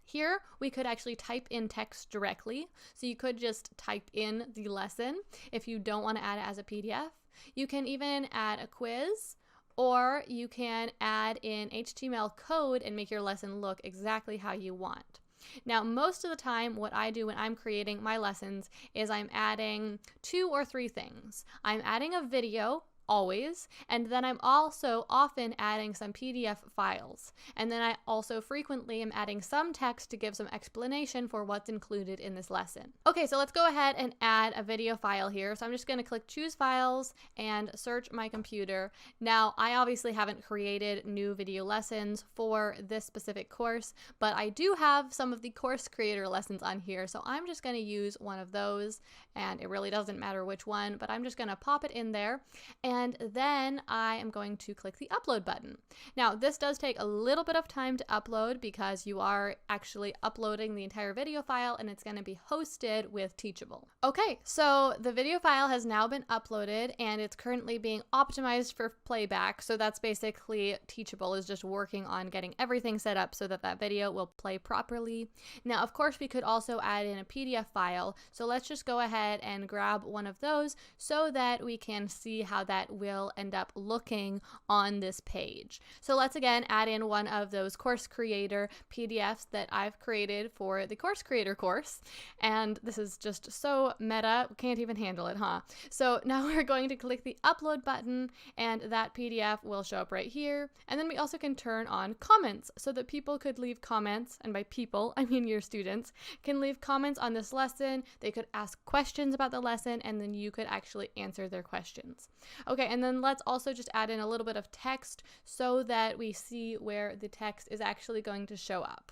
Here, we could actually type in text directly. So you could just type in the lesson if you don't want to add it as a PDF. You can even add a quiz, or you can add in HTML code and make your lesson look exactly how you want. Now, most of the time, what I do when I'm creating my lessons is I'm adding 2 or 3 things. I'm adding a video, always, and then I'm also often adding some PDF files, and then I also frequently am adding some text to give some explanation for what's included in this lesson. Okay, so let's go ahead and add a video file here. So I'm just going to click choose files and search my computer. Now, I obviously haven't created new video lessons for this specific course, but I do have some of the course creator lessons on here, so I'm just going to use one of those, and it really doesn't matter which one, but I'm just going to pop it in there, and then I am going to click the upload button. Now, this does take a little bit of time to upload because you are actually uploading the entire video file, and it's going to be hosted with Teachable. Okay, so the video file has now been uploaded, and it's currently being optimized for playback. So that's basically Teachable is just working on getting everything set up so that that video will play properly. Now, of course, we could also add in a PDF file. So let's just go ahead and grab one of those so that we can see how that will end up looking on this page. So let's again add in one of those course creator PDFs that I've created for the course creator course. And this is just so meta, can't even handle it, huh? So now we're going to click the upload button, and that PDF will show up right here. And then we also can turn on comments so that people could leave comments, and by people, I mean your students, can leave comments on this lesson. They could ask questions about the lesson, and then you could actually answer their questions. Okay, and then let's also just add in a little bit of text so that we see where the text is actually going to show up.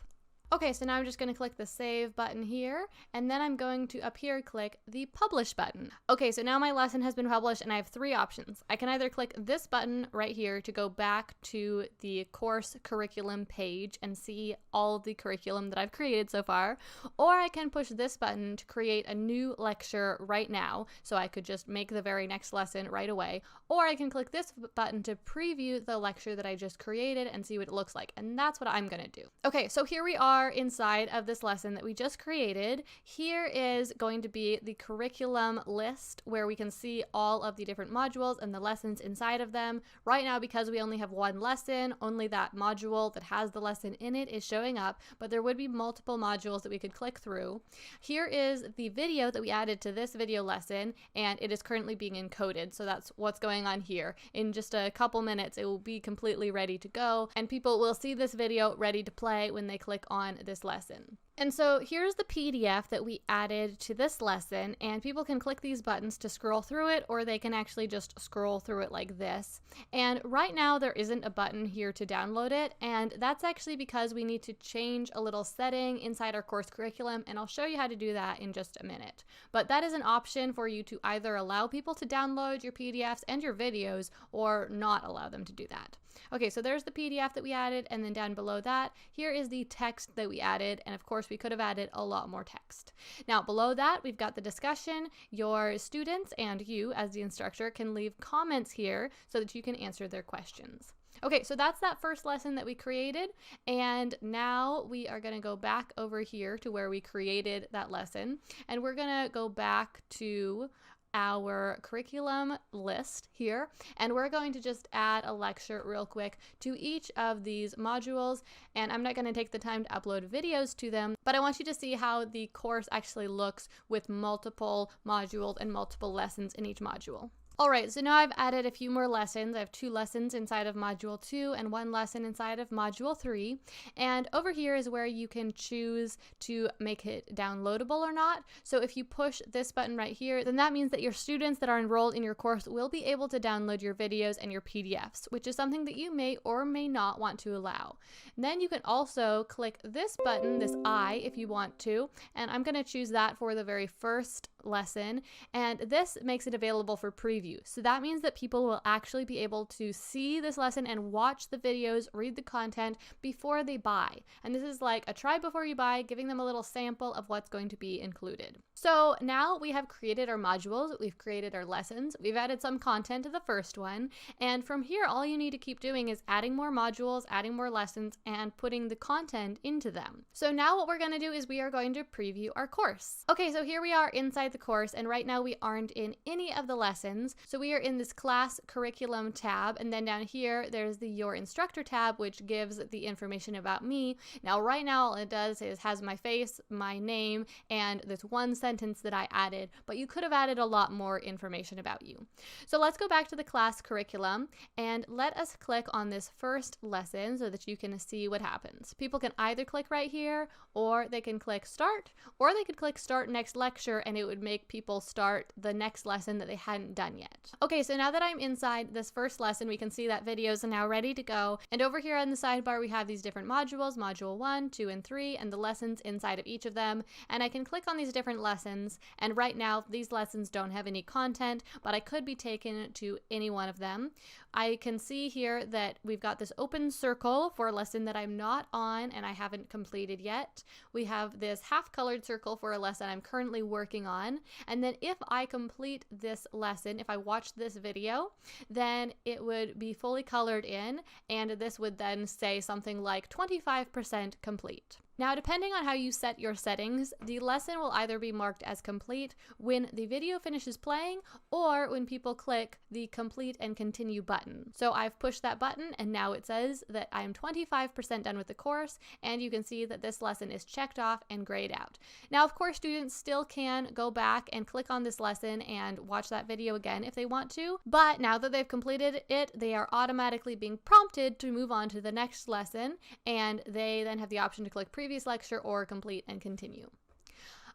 Okay, so now I'm just going to click the save button here, and then I'm going to up here click the publish button. Okay, so now my lesson has been published, and I have 3 options. I can either click this button right here to go back to the course curriculum page and see all of the curriculum that I've created so far, or I can push this button to create a new lecture right now, so I could just make the very next lesson right away, or I can click this button to preview the lecture that I just created and see what it looks like, and that's what I'm going to do. Okay, so here we are inside of this lesson that we just created. Here is going to be the curriculum list where we can see all of the different modules and the lessons inside of them. Right now, because we only have one lesson, only that module that has the lesson in it is showing up, but there would be multiple modules that we could click through. Here is the video that we added to this video lesson, and it is currently being encoded, so that's what's going on here. In just a couple minutes, it will be completely ready to go, and people will see this video ready to play when they click on on this lesson. And so here's the PDF that we added to this lesson, and people can click these buttons to scroll through it, or they can actually just scroll through it like this. And right now there isn't a button here to download it, and that's actually because we need to change a little setting inside our course curriculum, and I'll show you how to do that in just a minute. But that is an option for you to either allow people to download your PDFs and your videos, or not allow them to do that. Okay, so there's the PDF that we added, and then down below that, here is the text that we added, and of course we could have added a lot more text. Now below that, we've got the discussion. Your students and you as the instructor can leave comments here so that you can answer their questions. Okay, so that's that first lesson that we created, and now we are going to go back over here to where we created that lesson, and we're going to go back to our curriculum list here, and we're going to just add a lecture real quick to each of these modules. And I'm not going to take the time to upload videos to them, but I want you to see how the course actually looks with multiple modules and multiple lessons in each module. Alright, so now I've added a few more lessons. I have 2 lessons inside of Module 2 and 1 lesson inside of Module 3. And over here is where you can choose to make it downloadable or not. So if you push this button right here, then that means that your students that are enrolled in your course will be able to download your videos and your PDFs, which is something that you may or may not want to allow. And then you can also click this button, this I, if you want to, and I'm going to choose that for the very first lesson, and this makes it available for preview. So that means that people will actually be able to see this lesson and watch the videos, read the content before they buy. And this is like a try before you buy, giving them a little sample of what's going to be included. So now we have created our modules, we've created our lessons, we've added some content to the first one, and from here all you need to keep doing is adding more modules, adding more lessons, and putting the content into them. So now what we're going to do is we are going to preview our course. Okay, so here we are inside the course, and right now we aren't in any of the lessons. So we are in this class curriculum tab, and then down here there's the your instructor tab, which gives the information about me. Now right now all it does is has my face, my name, and this one sentence that I added, but you could have added a lot more information about you. So let's go back to the class curriculum and let us click on this first lesson so that you can see what happens. People can either click right here, or they can click start, or they could click start next lecture, and it would make people start the next lesson that they hadn't done yet. Okay, so now that I'm inside this first lesson, we can see that videos are now ready to go. And over here on the sidebar, we have these different modules, module 1, 2, and 3, and the lessons inside of each of them. And I can click on these different lessons. And right now, these lessons don't have any content, but I could be taken to any one of them. I can see here that we've got this open circle for a lesson that I'm not on and I haven't completed yet. We have this half-colored circle for a lesson I'm currently working on. And then if I complete this lesson, if I watch this video, then it would be fully colored in, and this would then say something like 25% complete. Now, depending on how you set your settings, the lesson will either be marked as complete when the video finishes playing or when people click the complete and continue button. So I've pushed that button and now it says that I'm 25% done with the course, and you can see that this lesson is checked off and grayed out. Now, of course, students still can go back and click on this lesson and watch that video again if they want to, but now that they've completed it, they are automatically being prompted to move on to the next lesson, and they then have the option to click previous lecture or complete and continue.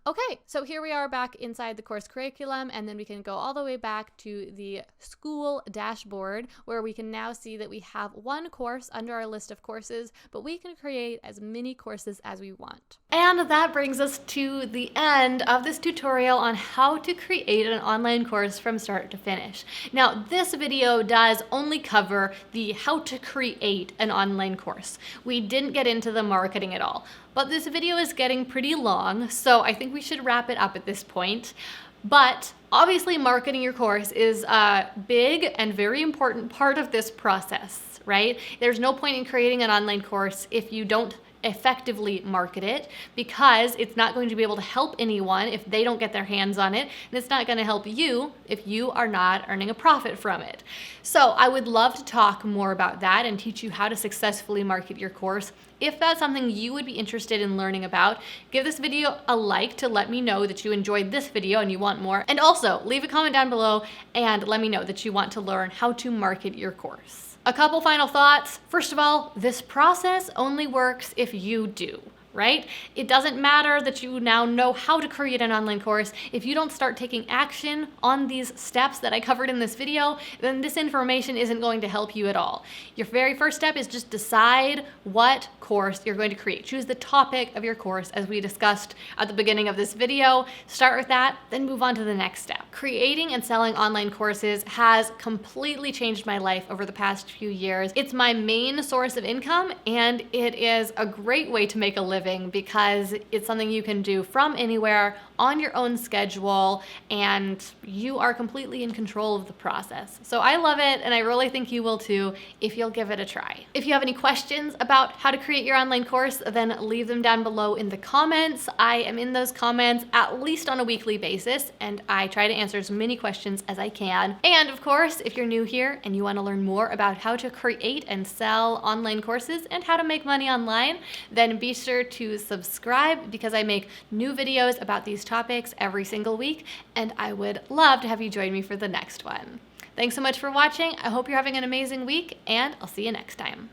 Okay, so here we are back inside the course curriculum, and then we can go all the way back to the school dashboard, where we can now see that we have one course under our list of courses, but we can create as many courses as we want. And that brings us to the end of this tutorial on how to create an online course from start to finish. Now, this video does only cover the how to create an online course. We didn't get into the marketing at all. But this video is getting pretty long, so I think we should wrap it up at this point. But obviously marketing your course is a big and very important part of this process, right? There's no point in creating an online course if you don't effectively market it, because it's not going to be able to help anyone if they don't get their hands on it, and it's not going to help you if you are not earning a profit from it. So I would love to talk more about that and teach you how to successfully market your course. If that's something you would be interested in learning about, give this video a like to let me know that you enjoyed this video and you want more. And also leave a comment down below and let me know that you want to learn how to market your course. A couple final thoughts. First of all, this process only works if you do. right? It doesn't matter that you now know how to create an online course. If you don't start taking action on these steps that I covered in this video, then this information isn't going to help you at all. Your very first step is just decide what course you're going to create. Choose the topic of your course as we discussed at the beginning of this video. Start with that, then move on to the next step. Creating and selling online courses has completely changed my life over the past few years. It's my main source of income, and it is a great way to make a living because it's something you can do from anywhere on your own schedule, and you are completely in control of the process. So I love it, and I really think you will too if you'll give it a try. If you have any questions about how to create your online course, then leave them down below in the comments. I am in those comments at least on a weekly basis, and I try to answer as many questions as I can. And of course, if you're new here and you want to learn more about how to create and sell online courses and how to make money online, then be sure to subscribe because I make new videos about these topics every single week, and I would love to have you join me for the next one. Thanks so much for watching. I hope you're having an amazing week, and I'll see you next time.